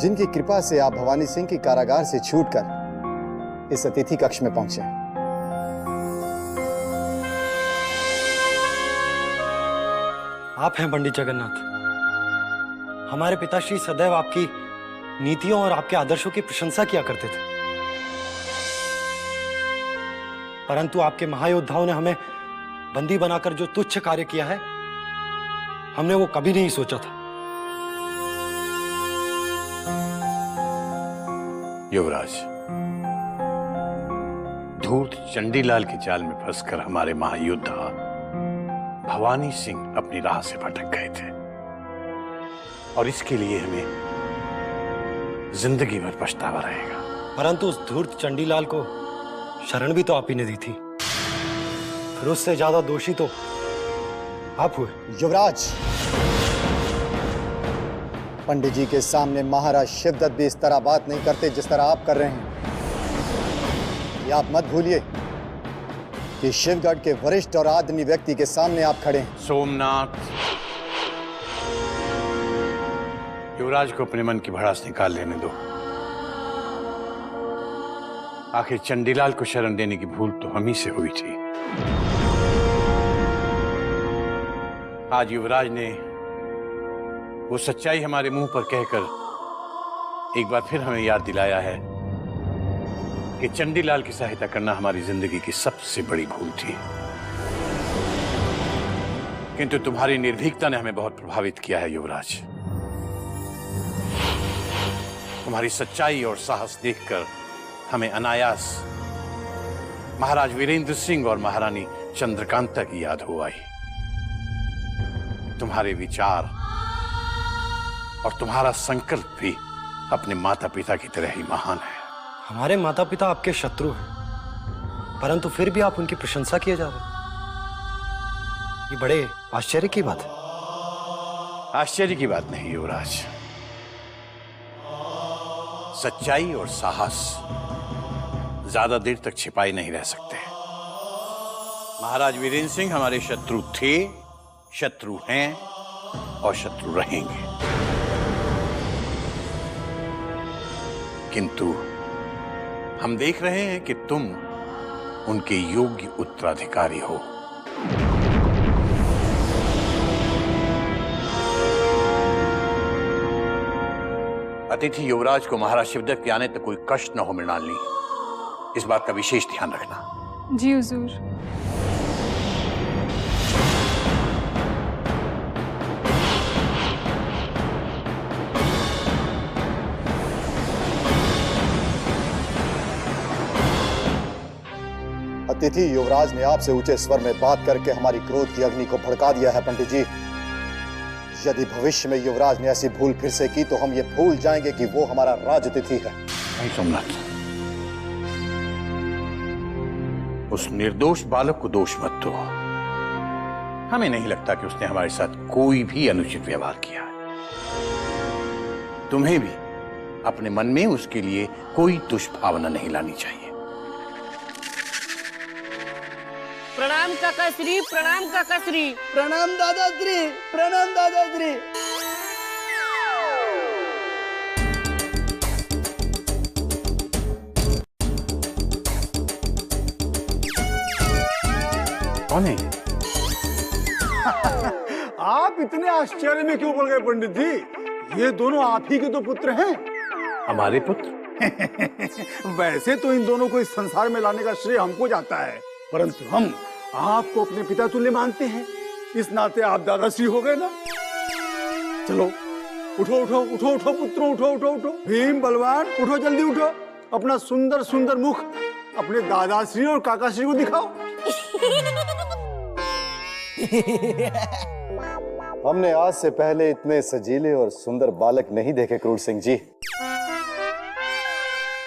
जिनकी कृपा से आप भवानी सिंह की कारागार से छूटकर इस अतिथि कक्ष में पहुंचे। आप हैं पंडित जगन्नाथ। हमारे पिताश्री सदैव आपकी नीतियों और आपके आदर्शों की प्रशंसा किया करते थे, परंतु आपके महायोद्धाओं ने हमें बंदी बनाकर जो तुच्छ कार्य किया है, हमने वो कभी नहीं सोचा था। युवराज, धूर्त चंडीलाल के जाल में फंसकर हमारे महायोद्धा भवानी सिंह अपनी राह से भटक गए थे और इसके लिए हमें जिंदगी भर पछतावा रहेगा। परंतु उस धूर्त चंडीलाल को शरण भी तो आप ही ने दी थी, फिर उससे ज्यादा दोषी तो आप हुए। युवराज, पंडित जी के सामने महाराज शिवदत्त भी इस तरह बात नहीं करते जिस तरह आप कर रहे हैं। ये आप मत भूलिए कि शिवगढ़ के वरिष्ठ और आदरणीय व्यक्ति के सामने आप खड़े हैं। सोमनाथ, युवराज को अपने मन की भड़ास निकाल लेने दो। आखिर चंडीलाल को शरण देने की भूल तो हम ही से हुई थी। आज युवराज ने वो सच्चाई हमारे मुंह पर कहकर एक बार फिर हमें याद दिलाया है कि चंडीलाल की सहायता करना हमारी जिंदगी की सबसे बड़ी भूल थी। किंतु तुम्हारी निर्भीकता ने हमें बहुत प्रभावित किया है युवराज। तुम्हारी सच्चाई और साहस देखकर हमें अनायास महाराज वीरेंद्र सिंह और महारानी चंद्रकांता की याद हो आई। तुम्हारे विचार और तुम्हारा संकल्प भी अपने माता पिता की तरह ही महान है। हमारे माता पिता आपके शत्रु हैं, परंतु फिर भी आप उनकी प्रशंसा किए जा रहे हैं। ये बड़े आश्चर्य की बात है। आश्चर्य की बात नहीं युवराज। सच्चाई और साहस ज्यादा देर तक छिपाए नहीं रह सकते। महाराज वीरेंद्र सिंह हमारे शत्रु थे, शत्रु हैं और शत्रु रहेंगे, किंतु हम देख रहे हैं कि तुम उनके योग्य उत्तराधिकारी हो। अतिथि युवराज को महाराज शिवदत्त के आने तक कोई कष्ट न हो मृणालिनी, इस बात का विशेष ध्यान रखना। जी हुजूर। अतिथि युवराज ने आपसे ऊंचे स्वर में बात करके हमारी क्रोध की अग्नि को भड़का दिया है पंडित जी। यदि भविष्य में युवराज ने ऐसी भूल फिर से की तो हम ये भूल जाएंगे कि वो हमारा राज अतिथि है। नहीं सोमनाथ, उस निर्दोष बालक को दोष मत दो। हमें नहीं लगता कि उसने हमारे साथ कोई भी अनुचित व्यवहार किया है। तुम्हें भी अपने मन में उसके लिए कोई दुष्भावना नहीं लानी चाहिए। प्रणाम काकाश्री, प्रणाम काकाश्री। प्रणाम दादाश्री, प्रणाम दादाश्री। कौन है? आप इतने आश्चर्य में क्यों पड़ गए पंडित जी? ये दोनों आप ही के तो पुत्र हैं। हमारे पुत्र? वैसे तो इन दोनों को इस संसार में लाने का श्रेय हमको जाता है, परंतु हम आपको अपने पिता तुल्य मानते हैं, इस नाते आप दादाश्री हो गए ना। चलो उठो उठो उठो उठो पुत्रों, उठो उठो उठो। भीम बलवान उठो, जल्दी उठो। अपना सुंदर सुंदर मुख अपने दादाश्री और काकाश्री को दिखाओ। हमने आज से पहले इतने सजीले और सुंदर बालक नहीं देखे क्रूर सिंह जी।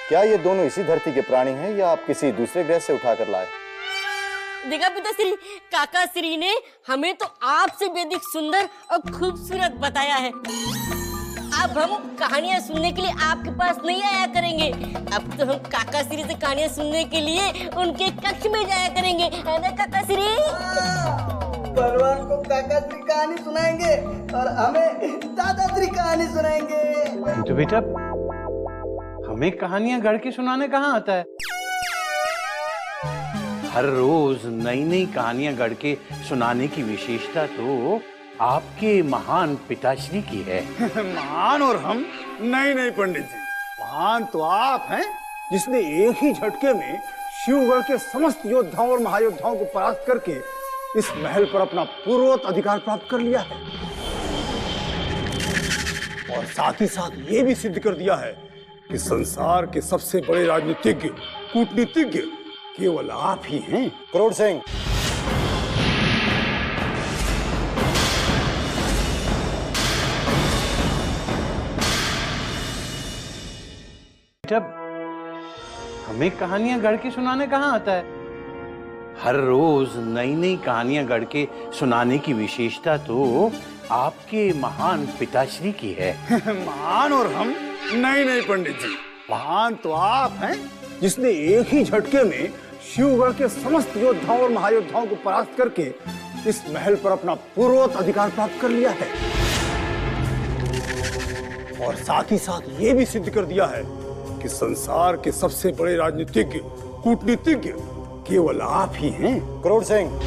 क्या ये दोनों इसी धरती के प्राणी हैं या आप किसी दूसरे ग्रह से उठाकर लाए? देखा पिताश्री, काकाश्री ने हमें तो आपसे बेहद सुंदर और खूबसूरत बताया है। अब हम कहानियां सुनने के लिए आपके पास नहीं आया करेंगे। अब तो हम काकाश्री से कहानियां सुनने के लिए उनके कक्ष में जाया करेंगे, है ना काकाश्री? बलवान को काकाश्री कहानी सुनाएंगे और हमें दादाश्री कहानी सुनाएंगे। तो बेटा, हमें कहानियां गढ़ के सुनाने कहाँ आता है? हर रोज नई नई कहानियां गढ़ के सुनाने की विशेषता तो आपके महान पिताश्री की है। महान और हम? नहीं नहीं पंडित जी, महान तो आप हैं, जिसने एक ही झटके में शिवगढ़ के समस्त योद्धाओं और महायोद्धाओं को परास्त करके इस महल पर अपना पूर्वोक्त अधिकार प्राप्त कर लिया है, और साथ ही साथ ये भी सिद्ध कर दिया है कि संसार के सबसे बड़े राजनीतिज्ञ, कूटनीतिज्ञ केवल आप ही हैं। क्रोध सिंह, जब हमें कहानियां गढ़ के सुनाने कहाँ आता है? हर रोज नई नई कहानियां गढ़ के सुनाने की विशेषता तो आपके महान पिताश्री की है। महान और हम? नहीं नहीं पंडित जी, महान तो आप हैं, जिसने एक ही झटके में शिवगढ़ के समस्त योद्धाओं और महायोद्धाओं को परास्त करके इस महल पर अपना पूर्वोक्त अधिकार प्राप्त कर लिया है, और साथ ही साथ ये भी सिद्ध कर दिया है कि संसार के सबसे बड़े राजनीतिज्ञ, कूटनीतिज्ञ केवल आप ही हैं। क्रूर सिंह,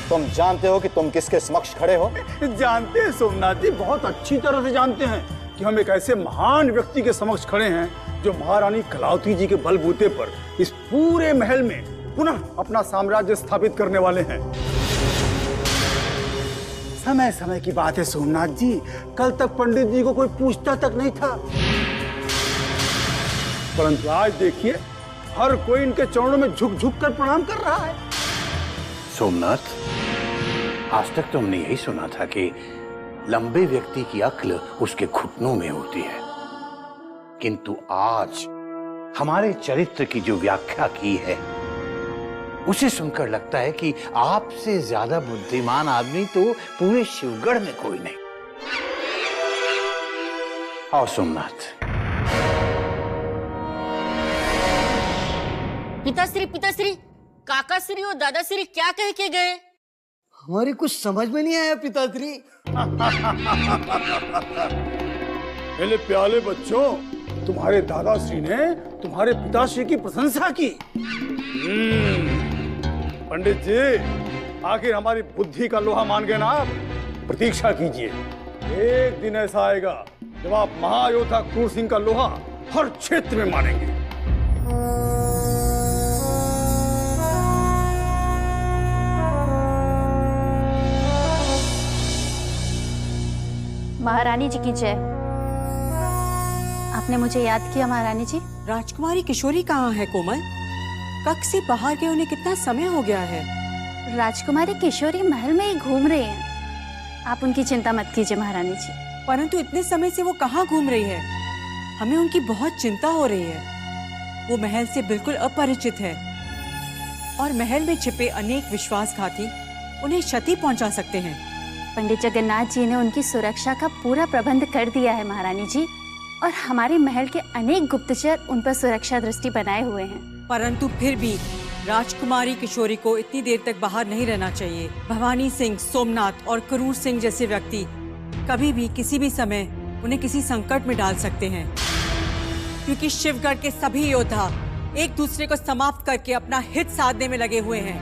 तुम जानते हो कि तुम किसके समक्ष खड़े हो? जानते हैं सोमनाथ जी, बहुत अच्छी तरह से जानते हैं कि हम एक ऐसे महान व्यक्ति के समक्ष खड़े हैं जो महारानी कलावती जी के बलबूते पर इस पूरे महल में पुनः अपना साम्राज्य स्थापित करने वाले हैं। समय समय की बात है सोमनाथ जी, कल तक पंडित जी को कोई पूछता तक नहीं था, परंतु आज देखिए हर कोई इनके चरणों में झुक झुक कर प्रणाम कर रहा है। सोमनाथ, आज तक तो हमने यही सुना था कि लंबे व्यक्ति की अक्ल उसके घुटनों में होती है, किंतु आज हमारे चरित्र की जो व्याख्या की है उसे सुनकर लगता है कि आपसे ज्यादा बुद्धिमान आदमी तो पूरे शिवगढ़ में कोई नहीं। आओ सोमनाथ। पिताश्री, काकाश्री और दादाश्री क्या कह के गए? हमारी कुछ समझ में नहीं आया पिताश्री। मेरे प्याले बच्चों, तुम्हारे दादाश्री ने तुम्हारे पिताश्री की प्रशंसा की। पंडित जी, आखिर हमारी बुद्धि का लोहा मान गए ना आप? प्रतीक्षा कीजिए, एक दिन ऐसा आएगा जब आप महायोद्धा क्रूर सिंह का लोहा हर क्षेत्र में मानेंगे। महारानी जी की जय। आपने मुझे याद किया महारानी जी। राजकुमारी किशोरी कहाँ है कोमल? कक्ष से बाहर गए उन्हें कितना समय हो गया है। राजकुमारी किशोरी महल में ही घूम रहे हैं, आप उनकी चिंता मत कीजिए महारानी जी। परंतु इतने समय से वो कहाँ घूम रही है? हमें उनकी बहुत चिंता हो रही है। वो महल से बिल्कुल अपरिचित है और महल में छिपे अनेक विश्वासघाती उन्हें क्षति पहुंचा सकते हैं। पंडित जगन्नाथ जी ने उनकी सुरक्षा का पूरा प्रबंध कर दिया है महारानी जी, और हमारे महल के अनेक गुप्तचर उन पर सुरक्षा दृष्टि बनाए हुए हैं। परंतु फिर भी राजकुमारी किशोरी को इतनी देर तक बाहर नहीं रहना चाहिए। भवानी सिंह, सोमनाथ और क्रूर सिंह जैसे व्यक्ति कभी भी किसी भी समय उन्हें किसी संकट में डाल सकते हैं, क्योंकि शिवगढ़ के सभी योद्धा एक दूसरे को समाप्त करके अपना हित साधने में लगे हुए हैं।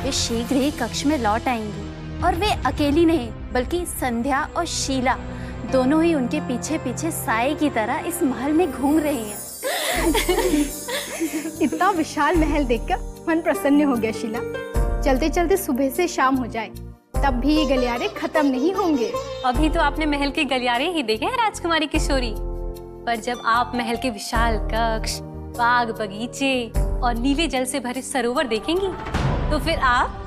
वे शीघ्र ही कक्ष में लौट आएंगी, और वे अकेली नहीं बल्कि संध्या और शीला दोनों ही उनके पीछे पीछे साए की तरह इस महल में घूम रही हैं। इतना विशाल महल देखकर मन प्रसन्न हो गया शीला। चलते चलते सुबह से शाम हो जाए तब भी ये गलियारे खत्म नहीं होंगे। अभी तो आपने महल के गलियारे ही देखे हैं राजकुमारी किशोरी, पर जब आप महल के विशाल कक्ष, बाग बगीचे और नीले जल से भरे सरोवर देखेंगी तो फिर आप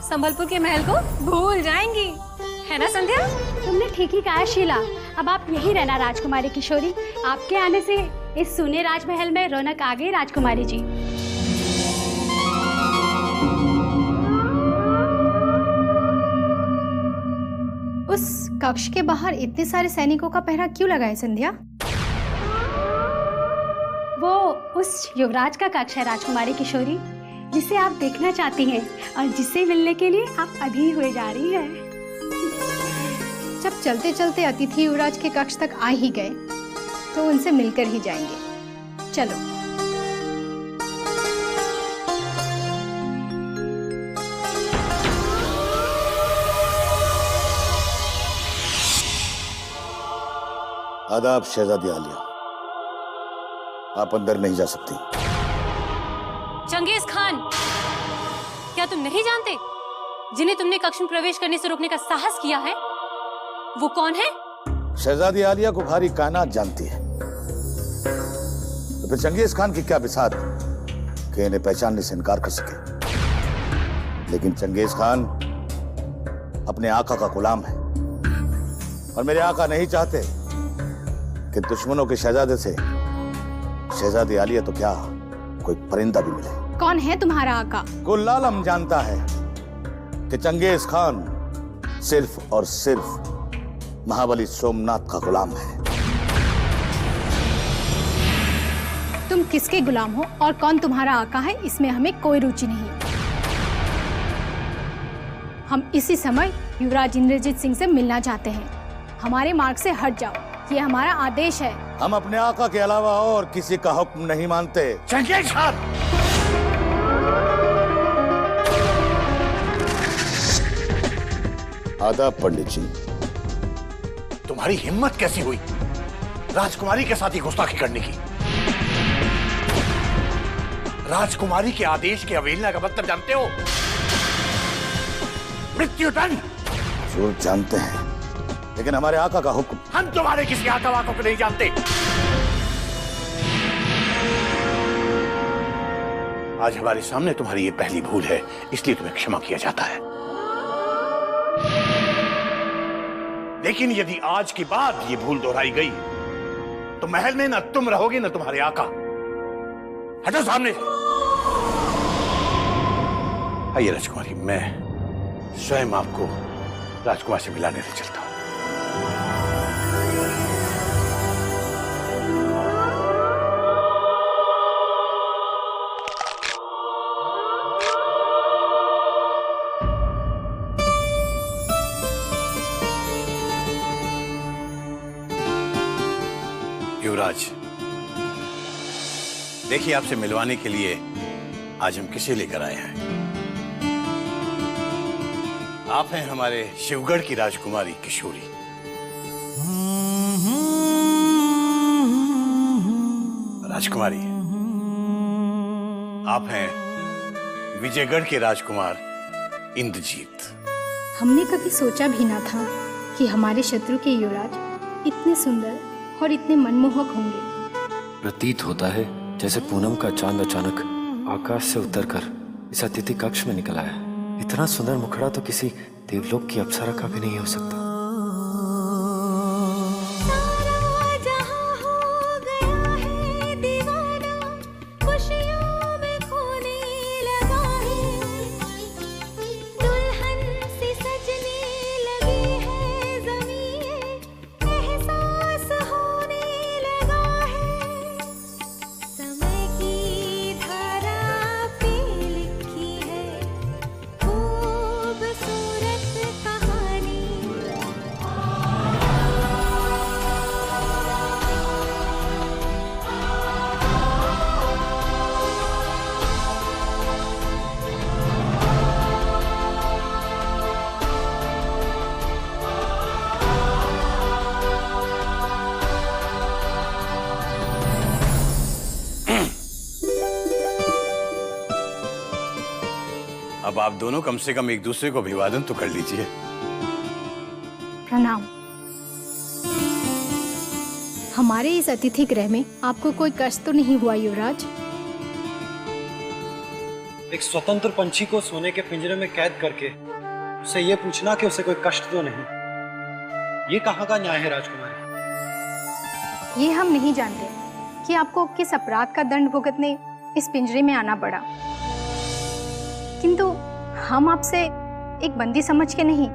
संबलपुर के महल को भूल जाएंगी, है ना संध्या? तुमने ठीक ही कहा शीला। अब आप यही रहना राजकुमारी किशोरी। आपके आने से इस सुने राजमहल में रौनक आ गई राजकुमारी जी। उस कक्ष के बाहर इतने सारे सैनिकों का पहरा क्यों लगा है संध्या? वो उस युवराज का कक्ष है राजकुमारी किशोरी, जिसे आप देखना चाहती हैं और जिससे मिलने के लिए आप अभी हुए जा रही हैं। जब चलते चलते अतिथि युवराज के कक्ष तक आ ही गए तो उनसे मिलकर ही जाएंगे। चलो। आदाब शहजादी आलिया, आप अंदर नहीं जा सकती। चंगेज खान, क्या तुम नहीं जानते जिन्हें तुमने कक्ष में प्रवेश करने से रोकने का साहस किया है वो कौन है? शहजादी आलिया को भारी कायनात जानती है, तो फिर चंगेज खान की क्या बिसात कि इन्हें पहचानने से इनकार कर सके। लेकिन चंगेज खान अपने आका का गुलाम है और मेरे आका नहीं चाहते कि दुश्मनों के शहजादे से शहजादी आलिया तो क्या कोई परिंदा भी मिले। कौन है तुम्हारा आका? कुल आलम जानता है कि चंगेज खान सिर्फ और सिर्फ महाबली सोमनाथ का गुलाम है। तुम किसके गुलाम हो और कौन तुम्हारा आका है, इसमें हमें कोई रुचि नहीं। हम इसी समय युवराज इंद्रजीत सिंह से मिलना चाहते हैं। हमारे मार्ग से हट जाओ, ये हमारा आदेश है। हम अपने आका के अलावा और किसी का हुक्म नहीं मानते। Genghis Khan! आदाब पंडित जी। तुम्हारी हिम्मत कैसी हुई राजकुमारी के साथ ही गुस्ताखी करने की? राजकुमारी के आदेश की अवहेलना का मतलब जानते हो? मृत्युदंड। जरूर जानते हैं, लेकिन हमारे आका का हुक्म। हम तुम्हारे किसी आका वाकों को नहीं जानते। आज हमारे सामने तुम्हारी ये पहली भूल है, इसलिए तुम्हें क्षमा किया जाता है। लेकिन यदि आज के बाद ये भूल दोहराई गई तो महल में न तुम रहोगे न तुम्हारे आका। हटो सामने। आइए राजकुमारी, मैं स्वयं आपको राजकुमार से मिलाने ले चलता हूं। युवराज, देखिए आपसे मिलवाने के लिए आज हम किसे लेकर आए हैं। आप हैं हमारे शिवगढ़ की राजकुमारी किशोरी। राजकुमारी, आप हैं विजयगढ़ के राजकुमार इंद्रजीत। हमने कभी सोचा भी ना था कि हमारे शत्रु के युवराज इतने सुंदर और इतने मनमोहक होंगे। प्रतीत होता है जैसे पूनम का चांद अचानक आकाश से उतरकर इस अतिथि कक्ष में निकल आया। इतना सुंदर मुखड़ा तो किसी देवलोक की अप्सरा का भी नहीं हो सकता। अब आप दोनों कम से कम एक दूसरे को अभिवादन तो कर लीजिए। प्रणाम। हमारे इस अतिथि गृह में आपको कोई कष्ट तो नहीं हुआ युवराज? एक स्वतंत्र पंछी को सोने के पिंजरे में कैद करके उसे ये पूछना कि उसे कोई कष्ट तो नहीं, ये कहाँ का न्याय है राजकुमारी? ये हम नहीं जानते कि आपको किस अपराध का दंड भुगतने इस पिंजरे में आना पड़ा, किंतु हम आपसे एक बंदी समझ के नहीं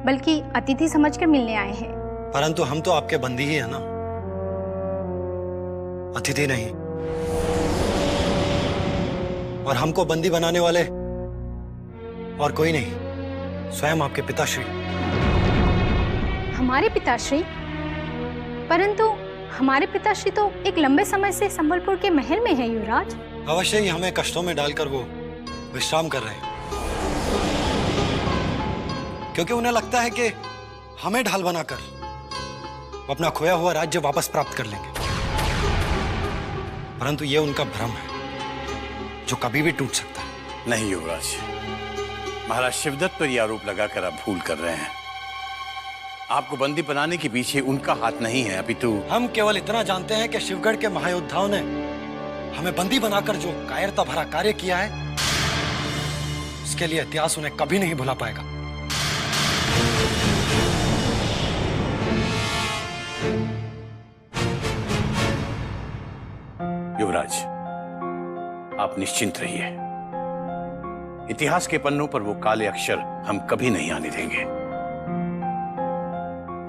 बल्कि अतिथि समझकर मिलने आए हैं। परंतु हम तो आपके बंदी ही है ना, अतिथि नहीं। और हमको बंदी बनाने वाले और कोई नहीं, स्वयं आपके पिताश्री। हमारे पिताश्री? परंतु हमारे पिताश्री तो एक लंबे समय से संबलपुर के महल में है युवराज। अवश्य ही हमें कष्टों में डालकर वो विश्राम कर रहे हैं, क्योंकि उन्हें लगता है कि हमें ढाल बनाकर वो अपना खोया हुआ राज्य वापस प्राप्त कर लेंगे। परंतु ये उनका भ्रम है जो कभी भी टूट सकता है। नहीं युवराज, महाराज शिवदत्त पर यह आरोप लगाकर आप भूल कर रहे हैं। आपको बंदी बनाने के पीछे उनका हाथ नहीं है, अपितु हम केवल इतना जानते हैं कि शिवगढ़ के महायोद्धाओं ने हमें बंदी बनाकर जो कायरता भरा कार्य किया है, उसके लिए इतिहास उन्हें कभी नहीं भुला पाएगा। युवराज, आप निश्चिंत रहिए। इतिहास के पन्नों पर वो काले अक्षर हम कभी नहीं आने देंगे।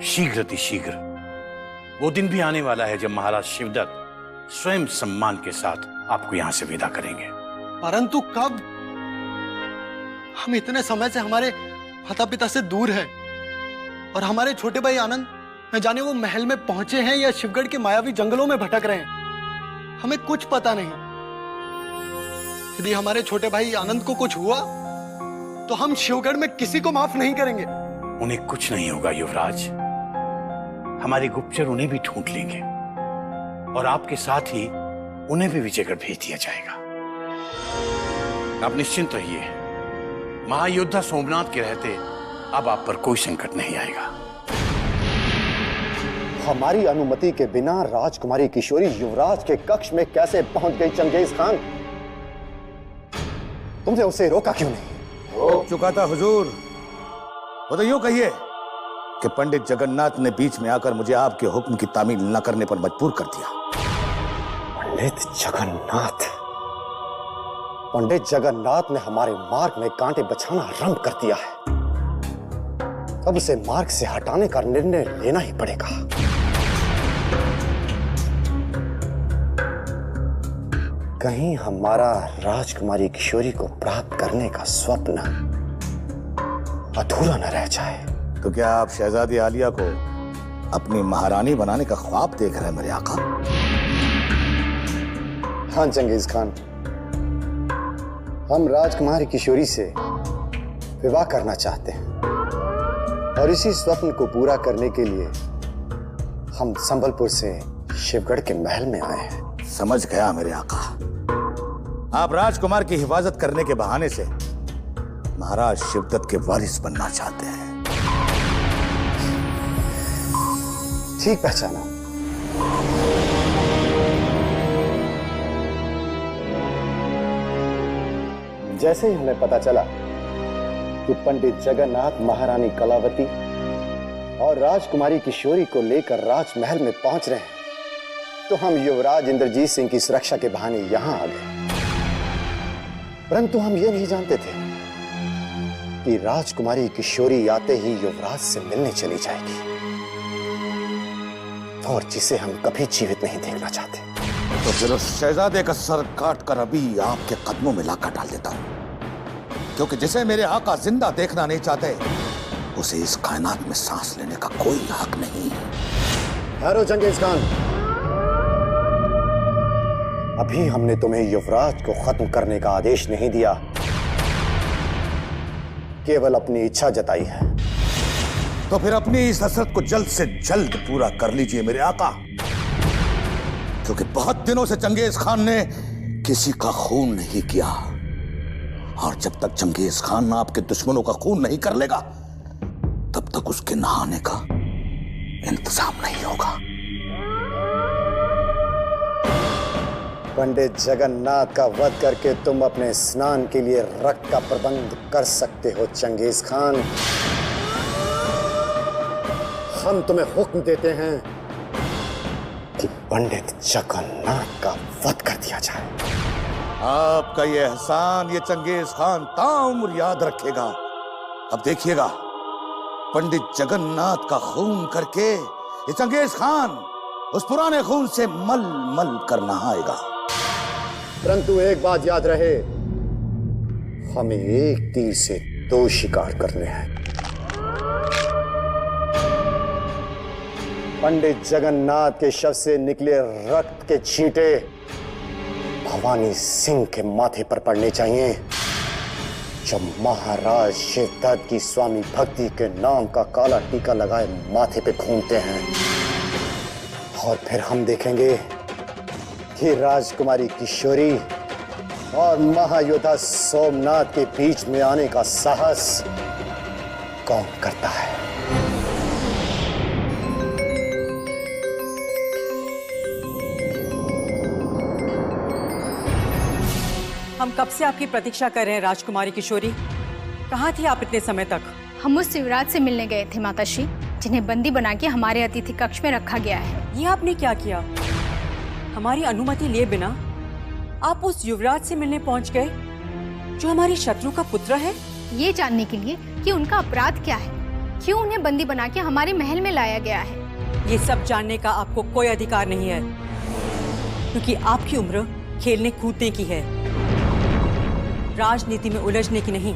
शीघ्र अतिशीघ्र वो दिन भी आने वाला है जब महाराज शिवदत्त स्वयं सम्मान के साथ आपको यहां से विदा करेंगे। परंतु कब? हम इतने समय से हमारे माता पिता से दूर हैं और हमारे छोटे भाई आनंद न जाने वो महल में पहुंचे हैं या शिवगढ़ के मायावी जंगलों में भटक रहे हैं। हमें कुछ पता नहीं। यदि हमारे छोटे भाई आनंद को कुछ हुआ तो हम शिवगढ़ में किसी को माफ नहीं करेंगे। उन्हें कुछ नहीं होगा युवराज। हमारे गुप्तचर उन्हें भी ढूंढ लेंगे और आपके साथ ही उन्हें भी विजयगढ़ भेज दिया जाएगा। आप निश्चिंत रहिए, महायोद्धा सोमनाथ के रहते अब आप पर कोई संकट नहीं आएगा। हमारी अनुमति के बिना राजकुमारी किशोरी युवराज के कक्ष में कैसे पहुंच गई चंगेज खान? तुमने उसे रोका क्यों नहीं? रोक चुका था हुजूर। वो तो यूं कहिए कि पंडित जगन्नाथ ने बीच में आकर मुझे आपके हुक्म की तामील न करने पर मजबूर कर दिया। पंडित जगन्नाथ? पंडित जगन्नाथ ने हमारे मार्ग में कांटे बछाना आरंभ कर दिया है। अब उसे मार्ग से हटाने का निर्णय लेना ही पड़ेगा। कहीं हमारा राजकुमारी किशोरी को प्राप्त करने का स्वप्न अधूरा न रह जाए। तो क्या आप शहजादी आलिया को अपनी महारानी बनाने का ख्वाब देख रहे हैं मेरे आका? हाँ चंगेज खान, हम राजकुमारी किशोरी से विवाह करना चाहते हैं और इसी स्वप्न को पूरा करने के लिए हम संबलपुर से शिवगढ़ के महल में आए हैं। समझ गया मेरे आका। आप राजकुमार की हिफाजत करने के बहाने से महाराज शिवदत्त के वारिस बनना चाहते हैं। ठीक पहचाना। जैसे ही हमें पता चला कि पंडित जगन्नाथ महारानी कलावती और राजकुमारी किशोरी को लेकर राजमहल में पहुंच रहे हैं, तो हम युवराज इंद्रजीत सिंह की सुरक्षा के बहाने यहां आ गए। परंतु हम ये नहीं जानते थे कि राजकुमारी किशोरी आते ही युवराज से मिलने चली जाएगी, और जिसे हम कभी जीवित नहीं देखना चाहते। तो फिर उस शहजादे का सर काट कर अभी आपके कदमों में लाकर डाल देता हूं, क्योंकि जिसे मेरे आका जिंदा देखना नहीं चाहते उसे इस कायनात में सांस लेने का कोई हक नहीं। ठहरो चंगेज खान, अभी हमने तुम्हें युवराज को खत्म करने का आदेश नहीं दिया, केवल अपनी इच्छा जताई है। तो फिर अपनी इस हसरत को जल्द से जल्द पूरा कर लीजिए मेरे आका, क्योंकि बहुत दिनों से चंगेज खान ने किसी का खून नहीं किया, और जब तक चंगेज खान आपके दुश्मनों का खून नहीं कर लेगा तब तक उसके नहाने का इंतजाम नहीं होगा। पंडित जगन्नाथ का वध करके तुम अपने स्नान के लिए रक्त का प्रबंध कर सकते हो चंगेज खान। हम तुम्हें हुक्म देते हैं कि पंडित जगन्नाथ का वध कर दिया जाए। आपका ये एहसान ये चंगेज खान ताउम्र याद रखेगा। अब देखिएगा, पंडित जगन्नाथ का खून करके ये चंगेज खान उस पुराने खून से मल मल कर नहाएगा। परंतु एक बात याद रहे, हमें एक तीर से दो शिकार करने हैं। पंडित जगन्नाथ के शव से निकले रक्त के छींटे भवानी सिंह के माथे पर पड़ने चाहिए, जब महाराज शिवदत्त की स्वामी भक्ति के नाम का काला टीका लगाए माथे पे घूमते हैं। और फिर हम देखेंगे कि राजकुमारी किशोरी और महायोद्धा सोमनाथ के बीच में आने का साहस कौन करता है। हम कब से आपकी प्रतीक्षा कर रहे हैं राजकुमारी किशोरी। कहाँ थी आप इतने समय तक? हम उस युवराज से मिलने गए थे माताश्री, जिन्हें बंदी बना के हमारे अतिथि कक्ष में रखा गया है। ये आपने क्या किया? हमारी अनुमति लिए बिना आप उस युवराज से मिलने पहुंच गए जो हमारी शत्रु का पुत्र है? ये जानने के लिए कि उनका अपराध क्या है, क्यों उन्हें बंदी बना के हमारे महल में लाया गया है। ये सब जानने का आपको कोई अधिकार नहीं है, क्योंकि आपकी उम्र खेलने कूदने की है, राजनीति में उलझने की नहीं।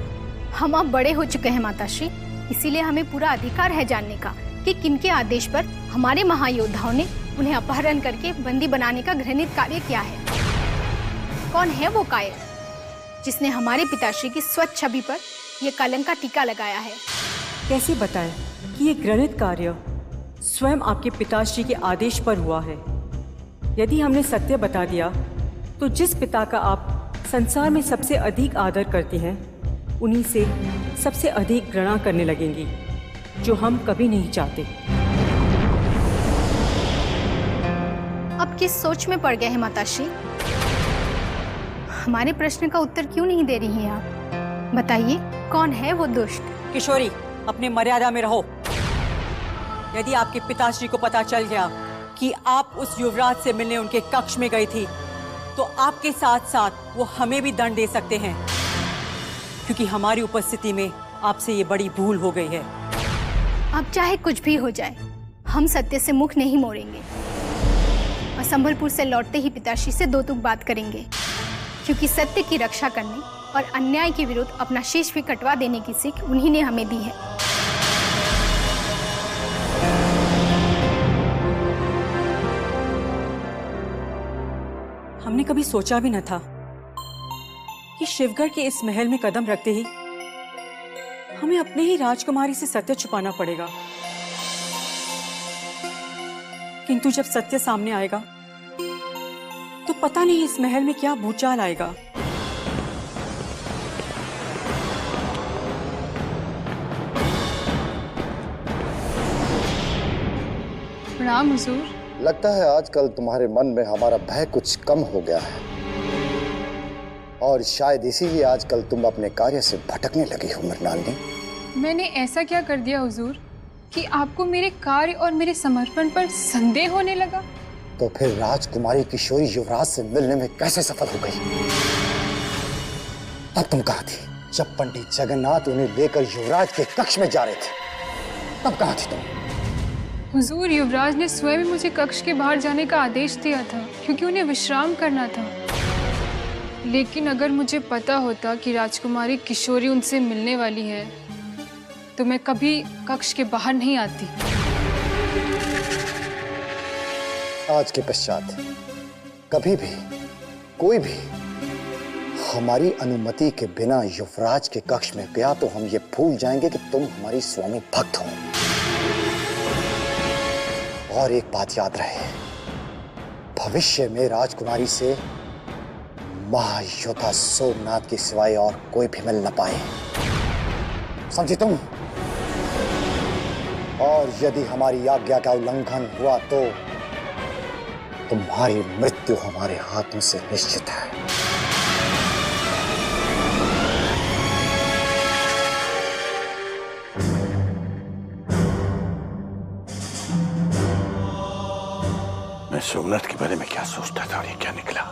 हम अब बड़े हो चुके हैं माताश्री, इसीलिए हमें पूरा अधिकार है जानने का कि किनके आदेश पर हमारे महायोद्धाओं ने उन्हें अपहरण करके बंदी बनाने का घृणित कार्य किया है। कौन है वो कायर जिसने हमारे पिताश्री की स्वच्छ छवि पर यह कलंक का टीका लगाया है? कैसे बताएं कि ये घृणित कार्य स्वयं आपके पिताश्री के आदेश पर हुआ है? यदि हमने सत्य बता दिया तो जिस पिता का आप संसार में सबसे अधिक आदर करती हैं, उन्हीं से सबसे अधिक घृणा करने लगेंगी, जो हम कभी नहीं चाहते। अब किस सोच में पड़ गए हैं माताश्री? हमारे प्रश्न का उत्तर क्यों नहीं दे रही हैं आप? बताइए, कौन है वो दुष्ट? किशोरी, अपने मर्यादा में रहो। यदि आपके पिताश्री को पता चल गया कि आप उस युवराज से मिलने उनके कक्ष में गई थी, तो आपके साथ साथ वो हमें भी दंड दे सकते हैं, क्योंकि हमारी उपस्थिति में आपसे ये बड़ी भूल हो गई है। अब चाहे कुछ भी हो जाए, हम सत्य से मुख नहीं मोड़ेंगे और संबलपुर से लौटते ही पिताश्री से दो तुक बात करेंगे, क्योंकि सत्य की रक्षा करने और अन्याय के विरुद्ध अपना शीश भी कटवा देने की सीख उन्हीं ने हमें दी है। हमने कभी सोचा भी न था कि शिवगढ़ के इस महल में कदम रखते ही हमें अपने ही राजकुमारी से सत्य छुपाना पड़ेगा। किंतु जब सत्य सामने आएगा तो पता नहीं इस महल में क्या भूचाल आएगा। प्रणाम हुजूर। लगता है आजकल तुम्हारे मन में हमारा भय कुछ कम हो गया है, और शायद इसीलिए आजकल तुम अपने कार्य से भटकने लगी हो मृणालिनी। मैंने ऐसा क्या कर दिया हुजूर कि आपको मेरे कार्य और मेरे समर्पण पर संदेह होने लगा? तो फिर राजकुमारी किशोरी युवराज से मिलने में कैसे सफल हो गई? तब तुम कहाँ थी जब पंडित जगन्नाथ उन्हें लेकर युवराज के कक्ष में जा रहे थे? तब कहाँ थी तुम? हुजूर, युवराज ने स्वयं मुझे कक्ष के बाहर जाने का आदेश दिया था, क्योंकि उन्हें विश्राम करना था। लेकिन अगर मुझे पता होता कि राजकुमारी किशोरी उनसे मिलने वाली है, तो मैं कभी कक्ष के बाहर नहीं आती। आज के पश्चात कभी भी कोई भी हमारी अनुमति के बिना युवराज के कक्ष में गया तो हम ये भूल जाएंगे कि तुम हमारी स्वामी भक्त हो। और एक बात याद रहे, भविष्य में राजकुमारी से महायोद्धा सोमनाथ के सिवाय और कोई भी मिल न पाए, समझी तुम? और यदि हमारी आज्ञा का उल्लंघन हुआ तो तुम्हारी मृत्यु हमारे हाथों से निश्चित है। मैं सोमनाथ के बारे में क्या सोचता था और ये क्या निकला?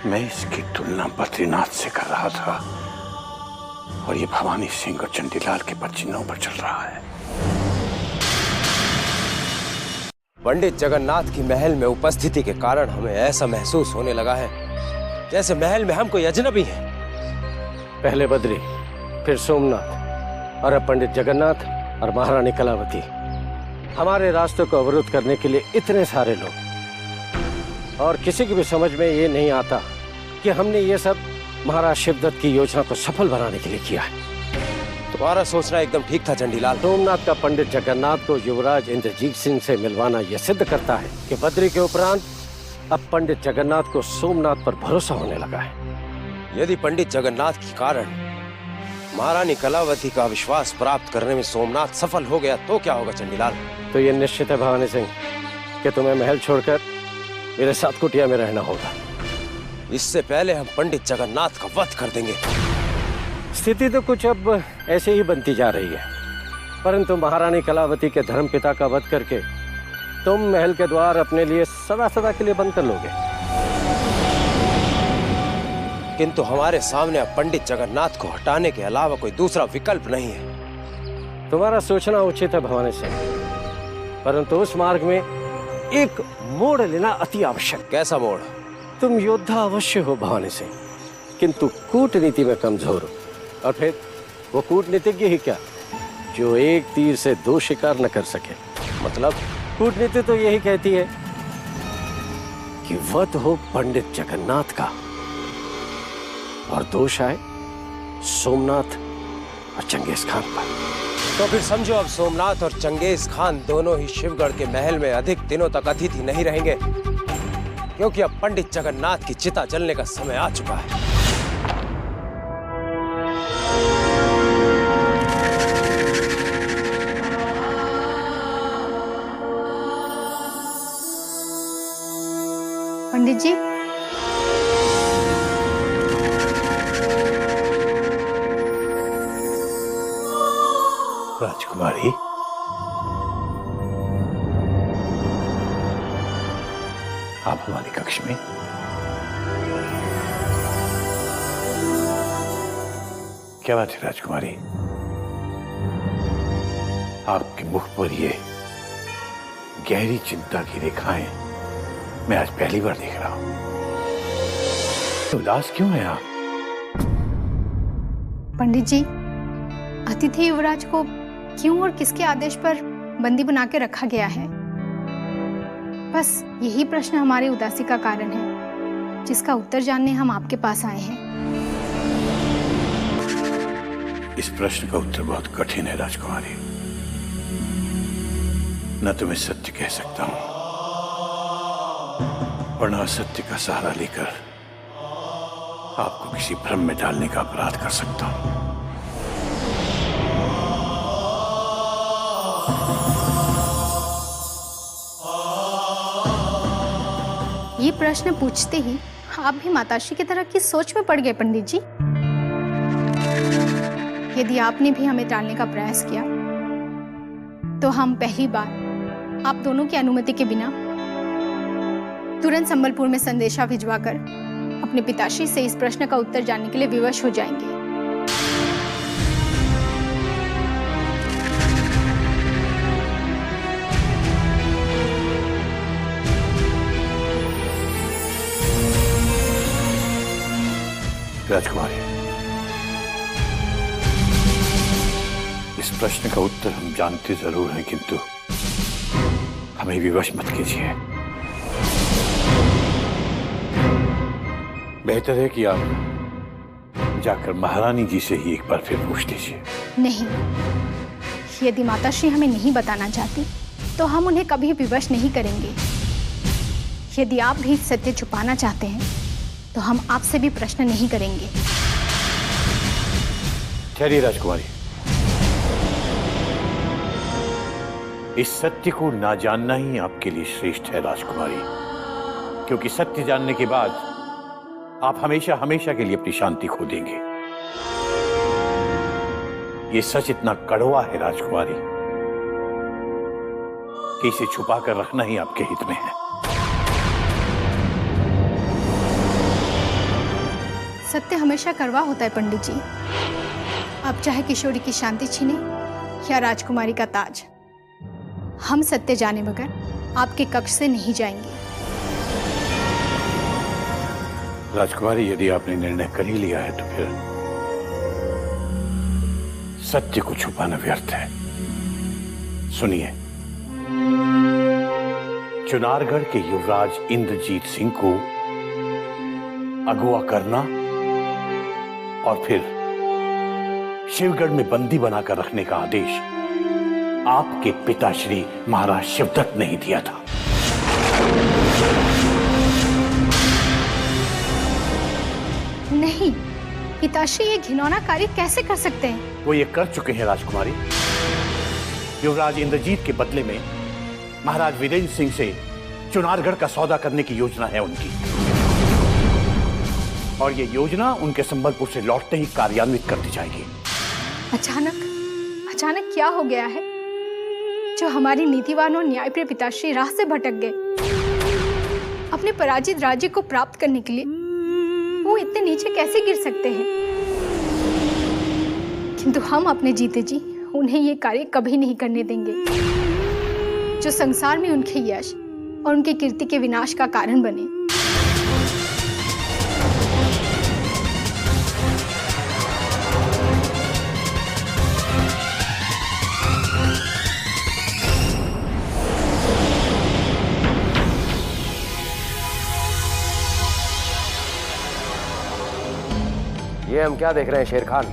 मैं इसकी तुलना बद्रीनाथ से कर रहा था और ये भवानी सिंह और चंडीलाल के पदचिन्हों पर चल रहा है। पंडित जगन्नाथ की महल में उपस्थिति के कारण हमें ऐसा महसूस होने लगा है जैसे महल में हम कोई अजनबी हैं। पहले बद्री, फिर सोमनाथ और अब पंडित जगन्नाथ और महारानी कलावती। हमारे रास्ते को अवरुद्ध करने के लिए इतने सारे लोग, और किसी की भी समझ में ये नहीं आता कि हमने ये सब महाराज शिवदत्त की योजना को सफल बनाने के लिए किया है। तुम्हारा सोचना एकदम ठीक था चंडीलाल। सोमनाथ का पंडित जगन्नाथ को युवराज इंद्रजीत सिंह से मिलवाना यह सिद्ध करता है कि बद्री के उपरांत अब पंडित जगन्नाथ को सोमनाथ पर भरोसा होने लगा है। यदि पंडित जगन्नाथ के कारण महारानी कलावती का विश्वास प्राप्त करने में सोमनाथ सफल हो गया तो क्या होगा चंडीलाल? तो ये निश्चित है भवानी सिंह कि तुम्हें महल छोड़कर मेरे साथ कुटिया में रहना होगा। इससे पहले हम पंडित जगन्नाथ का वध कर देंगे। स्थिति तो कुछ अब ऐसे ही बनती जा रही है, परंतु महारानी कलावती के धर्मपिता का वध करके तुम महल के द्वार अपने लिए सदा सदा के लिए बंद कर लोगे। किंतु हमारे सामने अब पंडित जगन्नाथ को हटाने के अलावा कोई दूसरा विकल्प नहीं है। तुम्हारा सोचना उचित है भवानी सिंह, परंतु उस मार्ग में एक मोड़ लेना अति आवश्यक। कैसा मोड़? तुम योद्धा अवश्य हो भवानी सिंह, किंतु कूटनीति में कमजोर हो। और फिर वो कूटनीतिज्ञ ही क्या, जो एक तीर से दो शिकार न कर सके। मतलब कूटनीति तो यही कहती है कि वध हो पंडित जगन्नाथ का और दोष आए सोमनाथ और चंगेज खान पर। तो फिर समझो अब सोमनाथ और चंगेज खान दोनों ही शिवगढ़ के महल में अधिक दिनों तक अतिथि नहीं रहेंगे, क्योंकि अब पंडित जगन्नाथ की चिता जलने का समय आ चुका है। पंडित जी, राजकुमारी, आप हमारे कक्ष में। क्या बात है राजकुमारी, आपके मुख पर ये गहरी चिंता की रेखाएं मैं आज पहली बार देख रहा हूं। उदास क्यों हैं आप? पंडित जी, अतिथि युवराज को क्यों और किसके आदेश पर बंदी बना के रखा गया है? बस यही प्रश्न हमारी उदासी का कारण है, जिसका उत्तर जानने हम आपके पास आए हैं। इस प्रश्न का उत्तर बहुत कठिन है राजकुमारी। न तो मैं सत्य कह सकता हूं और न असत्य का सहारा लेकर आपको किसी भ्रम में डालने का अपराध कर सकता हूं। ये प्रश्न पूछते ही आप भी माताश्री की तरह की सोच में पड़ गए पंडित जी। यदि आपने भी हमें टालने का प्रयास किया तो हम पहली बार आप दोनों की अनुमति के बिना तुरंत संबलपुर में संदेशा भिजवाकर अपने पिताश्री से इस प्रश्न का उत्तर जानने के लिए विवश हो जाएंगे। राजकुमारी, इस प्रश्न का उत्तर हम जानते जरूर हैं, किंतु हमें विवश मत कीजिए। बेहतर है कि आप जाकर महारानी जी से ही एक बार फिर पूछ लीजिए। नहीं, यदि माताश्री हमें नहीं बताना चाहती तो हम उन्हें कभी विवश नहीं करेंगे। यदि आप भी सत्य छुपाना चाहते हैं तो हम आपसे भी प्रश्न नहीं करेंगे। ठहरिए राजकुमारी, इस सत्य को ना जानना ही आपके लिए श्रेष्ठ है राजकुमारी, क्योंकि सत्य जानने के बाद आप हमेशा हमेशा के लिए अपनी शांति खो देंगे। ये सच इतना कड़वा है राजकुमारी कि इसे छुपाकर रखना ही आपके हित में है। सत्य हमेशा कड़वा होता है पंडित जी। आप चाहे किशोरी की शांति छीने या राजकुमारी का ताज, हम सत्य जाने बगैर आपके कक्ष से नहीं जाएंगे। राजकुमारी, यदि आपने निर्णय कर ही लिया है तो फिर सत्य को छुपाना व्यर्थ है। सुनिए, चुनारगढ़ के युवराज इंद्रजीत सिंह को अगवा करना और फिर शिवगढ़ में बंदी बनाकर रखने का आदेश आपके पिताश्री महाराज शिवदत्त ने ही दिया था। नहीं, पिताश्री ये घिनौना कार्य कैसे कर सकते हैं? वो ये कर चुके हैं राजकुमारी। युवराज इंद्रजीत के बदले में महाराज वीरेंद्र सिंह से चुनारगढ़ का सौदा करने की योजना है उनकी, और ये योजना उनके संबलपुर से लौटते ही कार्यान्वित कर दी जाएगी। अचानक क्या हो गया है जो हमारी नीतिवान और न्यायप्रिय पिताश्री राह से भटक गए? अपने पराजित राज्य को प्राप्त करने के लिए वो इतने नीचे कैसे गिर सकते हैं? किंतु हम अपने जीते जी उन्हें ये कार्य कभी नहीं करने देंगे जो संसार में उनके यश और उनकी कीर्ति के विनाश का कारण बने। ये हम क्या देख रहे हैं शेर खान?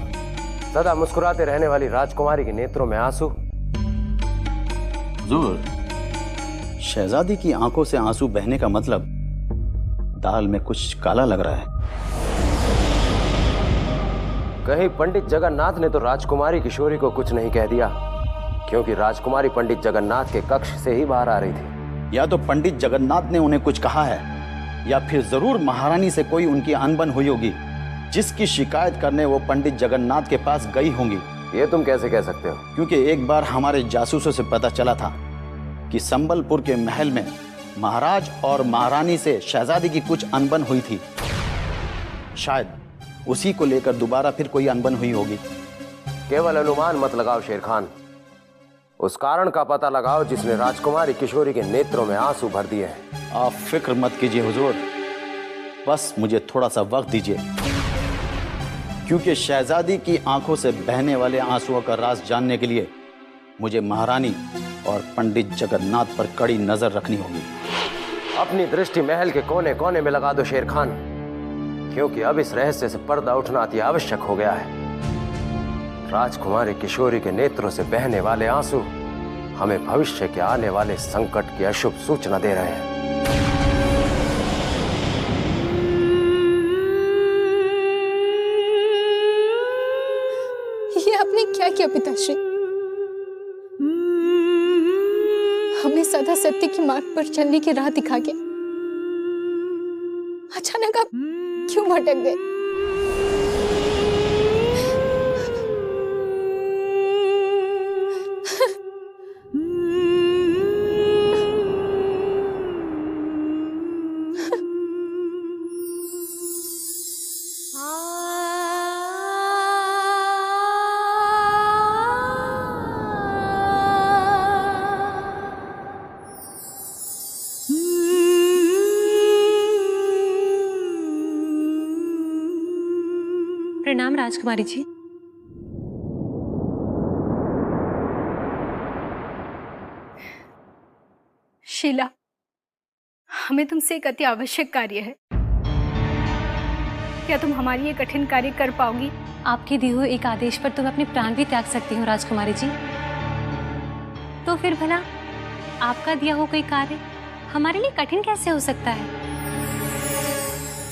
सदा मुस्कुराते रहने वाली राजकुमारी के नेत्रों में आंसू। हुजूर, शहजादी की आंखों से आंसू बहने का मतलब दाल में कुछ काला लग रहा है। कहीं पंडित जगन्नाथ ने तो राजकुमारी किशोरी को कुछ नहीं कह दिया, क्योंकि राजकुमारी पंडित जगन्नाथ के कक्ष से ही बाहर आ रही थी। या तो पंडित जगन्नाथ ने उन्हें कुछ कहा है, या फिर जरूर महारानी से कोई उनकी अनबन हुई होगी, जिसकी शिकायत करने वो पंडित जगन्नाथ के पास गई होंगी। ये तुम कैसे कह सकते हो? क्योंकि एक बार हमारे जासूसों से पता चला था कि संबलपुर के महल में महाराज और महारानी से शहजादी की कुछ अनबन हुई थी। शायद उसी को लेकर दोबारा फिर कोई अनबन हुई होगी। केवल अनुमान मत लगाओ शेर खान, उस कारण का पता लगाओ जिसने राजकुमारी किशोरी के नेत्रों में आंसू भर दिए हैं। आप फिक्र मत कीजिए हुजूर, बस मुझे थोड़ा सा वक्त दीजिए, क्योंकि शहजादी की आंखों से बहने वाले आंसुओं का राज जानने के लिए मुझे महारानी और पंडित जगन्नाथ पर कड़ी नजर रखनी होगी। अपनी दृष्टि महल के कोने कोने में लगा दो शेर खान, क्योंकि अब इस रहस्य से पर्दा उठना अति आवश्यक हो गया है। राजकुमारी किशोरी के नेत्रों से बहने वाले आंसू हमें भविष्य के आने वाले संकट की अशुभ सूचना दे रहे हैं। ये आपने क्या किया पिताश्री? हमें सदा सत्य की मार्ग पर चलने की राह दिखा के अचानक आप क्यों भटक गए? प्रणाम राजकुमारी जी। शीला, हमें तुमसे एक अति आवश्यक कार्य है। क्या तुम हमारी ये कठिन कार्य कर पाओगी? आपके दिए हुए एक आदेश पर तो मैं अपने प्राण भी त्याग सकती हूँ राजकुमारी जी। तो फिर भला आपका दिया हुआ कोई कार्य हमारे लिए कठिन कैसे हो सकता है?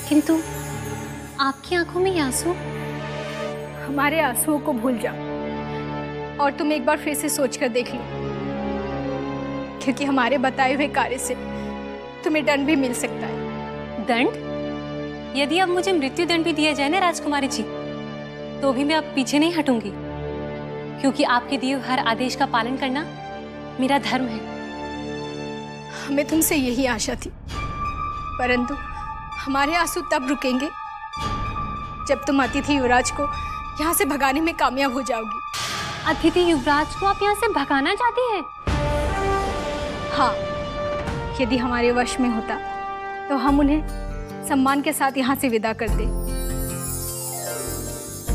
किंतु आपकी आंखों में ये आंसू। हमारे आंसुओं को भूल जाओ और तुम एक बार फिर से सोचकर देख लो, क्योंकि हमारे बताए हुए कार्य से तुम्हें दंड भी मिल सकता है। दंड? यदि अब मुझे मृत्यु दंड भी दिया जाए ना राजकुमारी जी, तो भी मैं अब पीछे नहीं हटूंगी, क्योंकि आपके दिए हर आदेश का पालन करना मेरा धर्म है। हमें तुमसे यही आशा थी, परंतु हमारे आंसू तब रुकेंगे जब तुम अतिथि युवराज को यहाँ से भगाने में कामयाब हो जाओगी। अतिथि युवराज को आप यहाँ से भगाना चाहती हैं? हाँ, यदि हमारे वश में होता तो हम उन्हें सम्मान के साथ यहाँ से विदा कर दें,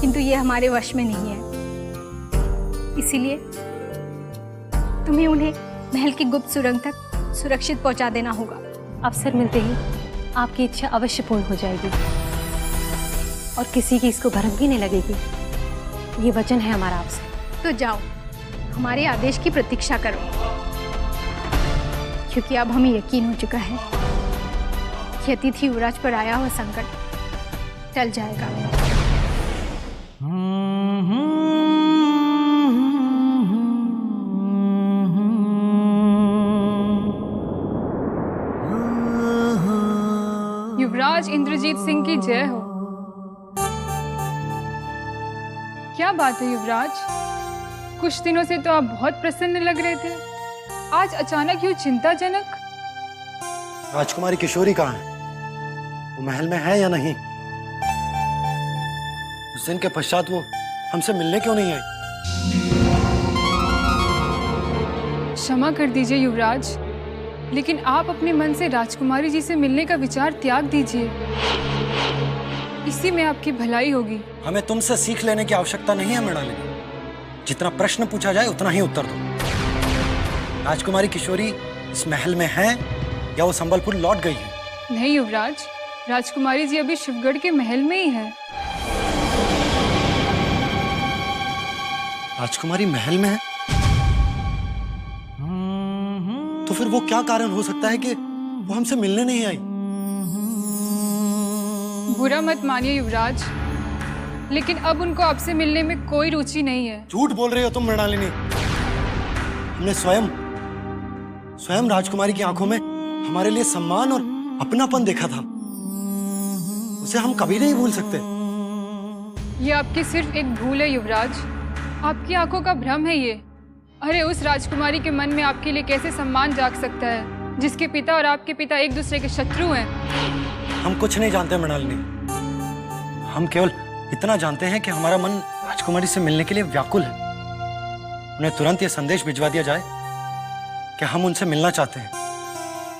किंतु ये हमारे वश में नहीं है। इसीलिए तुम्हें उन्हें महल की गुप्त सुरंग तक सुरक्षित पहुंचा देना होगा। अवसर मिलते ही आपकी इच्छा अवश्य पूर्ण हो जाएगी और किसी की इसको भरम भी नहीं लगेगी। ये वचन है हमारा आपसे। तो जाओ, हमारे आदेश की प्रतीक्षा करो, क्योंकि अब हमें यकीन हो चुका है कि अतिथि युवराज पर आया हुआ संकट टल जाएगा। युवराज इंद्रजीत सिंह की जय हो। क्या बात है युवराज, कुछ दिनों से तो आप बहुत प्रसन्न लग रहे थे, आज अचानक यूं चिंताजनक। राजकुमारी किशोरी कहाँ है? वो महल में है या नहीं? उस दिन के पश्चात वो हमसे मिलने क्यों नहीं आई? क्षमा कर दीजिए युवराज, लेकिन आप अपने मन से राजकुमारी जी से मिलने का विचार त्याग दीजिए, इसी में आपकी भलाई होगी। हमें तुमसे सीख लेने की आवश्यकता नहीं है मृणालिनी। जितना प्रश्न पूछा जाए उतना ही उत्तर दो। राजकुमारी किशोरी इस महल में है या वो संबलपुर लौट गई है? नहीं युवराज, राजकुमारी जी अभी शिवगढ़ के महल में ही है। राजकुमारी महल में है? तो फिर वो क्या कारण हो सकता है कि वो हमसे मिलने नहीं आई? बुरा मत मानिए युवराज, लेकिन अब उनको आपसे मिलने में कोई रुचि नहीं है। झूठ बोल रहे हो तुम मृणालिनी। हमने स्वयं राजकुमारी की आंखों में हमारे लिए सम्मान और अपनापन देखा था। उसे हम कभी नहीं भूल सकते। ये आपकी सिर्फ एक भूल है युवराज, आपकी आंखों का भ्रम है ये। अरे उस राजकुमारी के मन में आपके लिए कैसे सम्मान जाग सकता है, जिसके पिता और आपके पिता एक दूसरे के शत्रु हैं। हम कुछ नहीं जानते मृणालिनी। हम केवल इतना जानते हैं कि हमारा मन राजकुमारी से मिलने के लिए व्याकुल है। उन्हें तुरंत ये संदेश भिजवा दिया जाए कि हम उनसे मिलना चाहते हैं,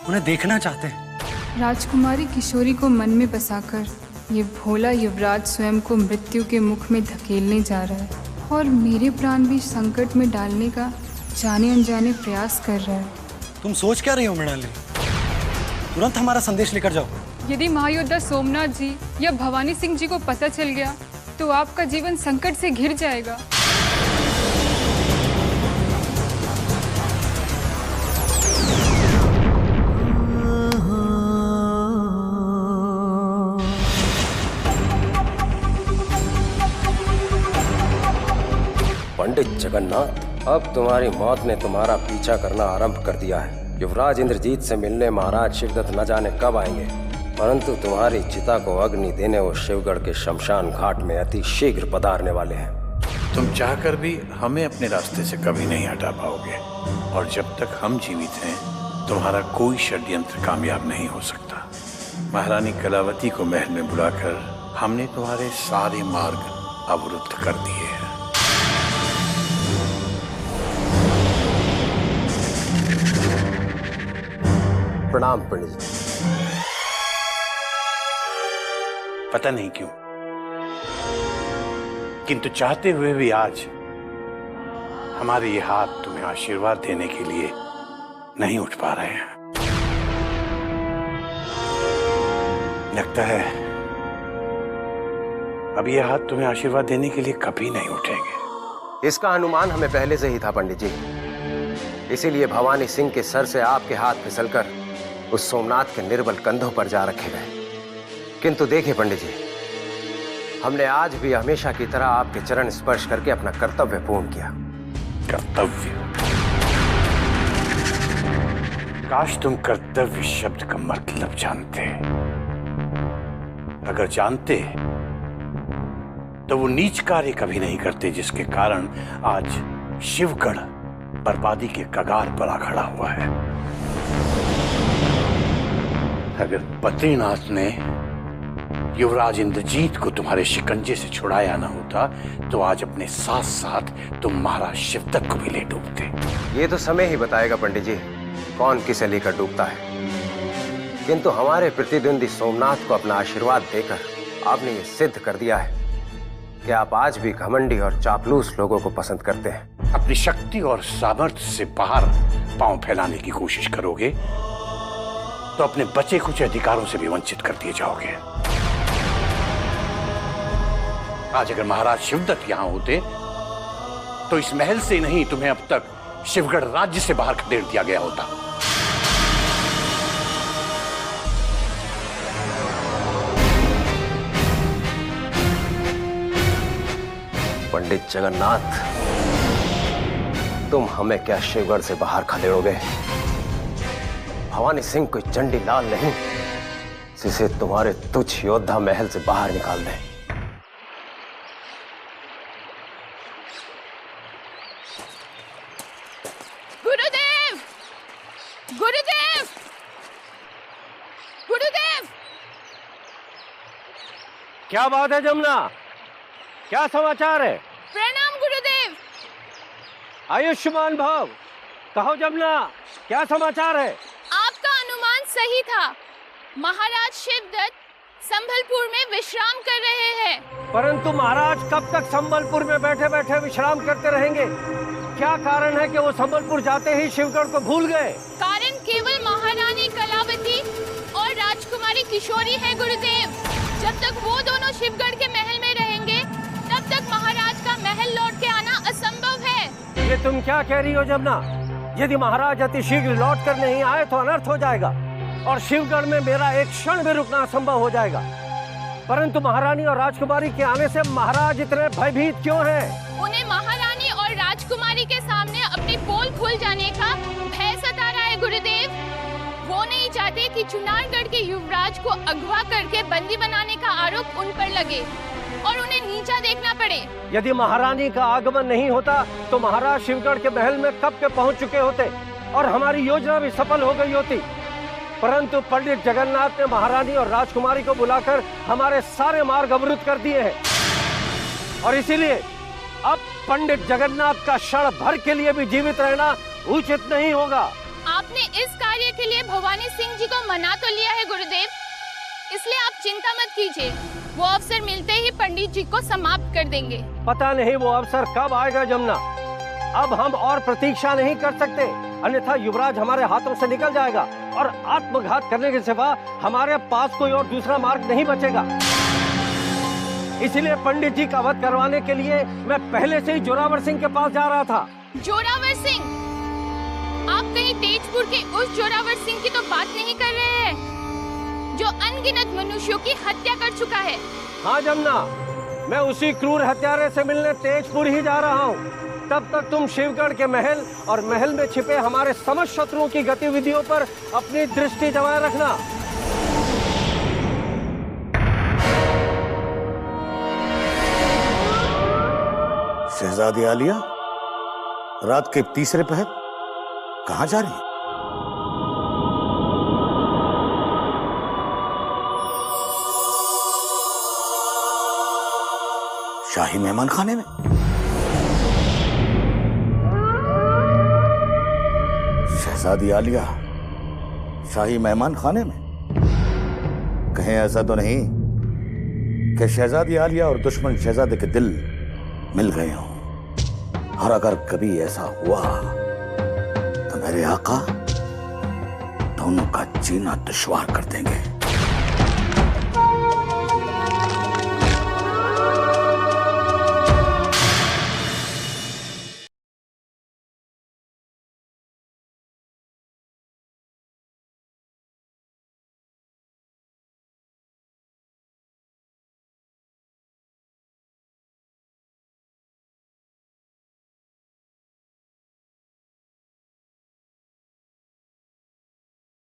उन्हें देखना चाहते हैं। राजकुमारी किशोरी को मन में बसाकर ये भोला युवराज स्वयं को मृत्यु के मुख में धकेलने जा रहा है और मेरे प्राण भी संकट में डालने का जाने अनजाने प्रयास कर रहा है। तुम सोच क्या रही हो मृणालिनी? तुरंत हमारा संदेश लेकर जाओ। यदि महायोद्धा सोमनाथ जी या भवानी सिंह जी को पता चल गया तो आपका जीवन संकट से घिर जाएगा। पंडित जगन्नाथ, अब तुम्हारी मौत ने तुम्हारा पीछा करना आरंभ कर दिया है। युवराज इंद्रजीत से मिलने महाराज शिवदत्त न जाने कब आएंगे, परंतु तुम्हारी चिता को अग्नि देने वो शिवगढ़ के शमशान घाट में अति शीघ्र पधारने वाले हैं। तुम चाहकर भी हमें अपने रास्ते से कभी नहीं हटा पाओगे, और जब तक हम जीवित हैं तुम्हारा कोई षड्यंत्र कामयाब नहीं हो सकता। महारानी कलावती को महल में बुलाकर हमने तुम्हारे सारे मार्ग अवरुद्ध कर दिए हैं। प्रणाम पंडित जी। पता नहीं क्यों, किंतु चाहते हुए भी आज हमारे ये हाथ तुम्हें आशीर्वाद देने के लिए नहीं उठ पा रहे हैं। लगता है अब ये हाथ तुम्हें आशीर्वाद देने के लिए कभी नहीं उठेंगे। इसका अनुमान हमें पहले से ही था पंडित जी, इसीलिए भवानी सिंह के सर से आपके हाथ फिसलकर उस सोमनाथ के निर्बल कंधों पर जा रखे गए। किंतु देखिए पंडित जी, हमने आज भी हमेशा की तरह आपके चरण स्पर्श करके अपना कर्तव्य पूर्ण किया। कर्तव्य? काश तुम कर्तव्य शब्द का मतलब जानते। अगर जानते तो वो नीच कार्य कभी नहीं करते जिसके कारण आज शिवगढ़ बर्बादी के कगार पर आ खड़ा हुआ है। अगर बद्रीनाथ ने युवराज इंद्रजीत को तुम्हारे शिकंजे से छुड़ाया ना होता तो आज अपने साथ साथ तुम महाराज शिवदत्त को भी ले डूबते। ये तो समय ही बताएगा पंडित जी, कौन किसे लेकर डूबता है। किंतु हमारे प्रतिद्वंदी सोमनाथ को अपना आशीर्वाद देकर आपने ये सिद्ध कर दिया है कि आप आज भी घमंडी और चापलूस लोगों को पसंद करते हैं। अपनी शक्ति और सामर्थ्य से बाहर पांव फैलाने की कोशिश करोगे तो अपने बचे कुछ अधिकारों से भी वंचित कर दिए जाओगे। आज अगर महाराज शिवदत्त यहां होते तो इस महल से नहीं तुम्हें अब तक शिवगढ़ राज्य से बाहर खदेड़ दिया गया होता। पंडित जगन्नाथ, तुम हमें क्या शिवगढ़ से बाहर खदेड़ोगे? भवानी सिंह कोई चंडी लाल नहीं जिसे तुम्हारे तुच्छ योद्धा महल से बाहर निकाल दें। गुरुदेव! गुरुदेव! गुरुदेव! क्या बात है जमुना? क्या समाचार है? प्रणाम गुरुदेव। आयुष्मान भव। कहो जमुना, क्या समाचार है? आपका अनुमान सही था। महाराज शिवदत्त संबलपुर में विश्राम कर रहे हैं। परंतु महाराज कब तक संबलपुर में बैठे बैठे विश्राम करते रहेंगे? क्या कारण है कि वो संबलपुर जाते ही शिवगढ़ को भूल गए? कारण केवल महारानी कलावती और राजकुमारी किशोरी है गुरुदेव। जब तक वो दोनों शिवगढ़ के महल में रहेंगे तब तक महाराज का महल लौट के आना असंभव ये तुम क्या कह रही हो जमुना? यदि महाराज अति शीघ्र लौट कर नहीं आए तो अनर्थ हो जाएगा और शिवगढ़ में मेरा एक क्षण भी रुकना असंभव हो जाएगा। परंतु महारानी और राजकुमारी के आने से महाराज इतने भयभीत क्यों हैं? उन्हें महारानी और राजकुमारी के सामने अपनी पोल खुल जाने का भय सता रहा है गुरुदेव। वो नहीं चाहते कि चुनारगढ़ के युवराज को अगवा करके बंदी बनाने का आरोप उन पर लगे और उन्हें नीचा देखना पड़े। यदि महारानी का आगमन नहीं होता तो महाराज शिवगढ़ के महल में कब के पहुंच चुके होते और हमारी योजना भी सफल हो गई होती। परंतु पंडित जगन्नाथ ने महारानी और राजकुमारी को बुलाकर हमारे सारे मार्ग अवरुद्ध कर दिए हैं और इसीलिए अब पंडित जगन्नाथ का क्षण भर के लिए भी जीवित रहना उचित नहीं होगा। आपने इस कार्य के लिए भवानी सिंह जी को मना तो लिया है गुरुदेव, इसलिए आप चिंता मत कीजिए। वो अवसर मिलते ही पंडित जी को समाप्त कर देंगे। पता नहीं वो अवसर कब आएगा जमुना। अब हम और प्रतीक्षा नहीं कर सकते, अन्यथा युवराज हमारे हाथों से निकल जाएगा और आत्मघात करने के सिवा हमारे पास कोई और दूसरा मार्ग नहीं बचेगा। इसलिए पंडित जी का वध करवाने के लिए मैं पहले से ही जोरावर सिंह के पास जा रहा था। जोरावर सिंह? आप कहीं तेजपुर के उस जोरावर सिंह की तो बात नहीं कर रहे हैं जो अनगिनत मनुष्यों की हत्या कर चुका है? हाँ जमुना, मैं उसी क्रूर हत्यारे से मिलने तेजपुर ही जा रहा हूँ। तब तक तुम शिवगढ़ के महल और महल में छिपे हमारे समस्त शत्रुओं की गतिविधियों पर अपनी दृष्टि जमाए रखना। शहजादी आलिया, रात के तीसरे पहर कहाँ जा रही है? शाही मेहमान खाने में? शहजादी आलिया शाही मेहमान खाने में? कहीं ऐसा तो नहीं कि शहजादी आलिया और दुश्मन शहजादे के दिल मिल गए हों? और अगर कभी ऐसा हुआ तो मेरे आका दोनों का जीना दुश्वार कर देंगे।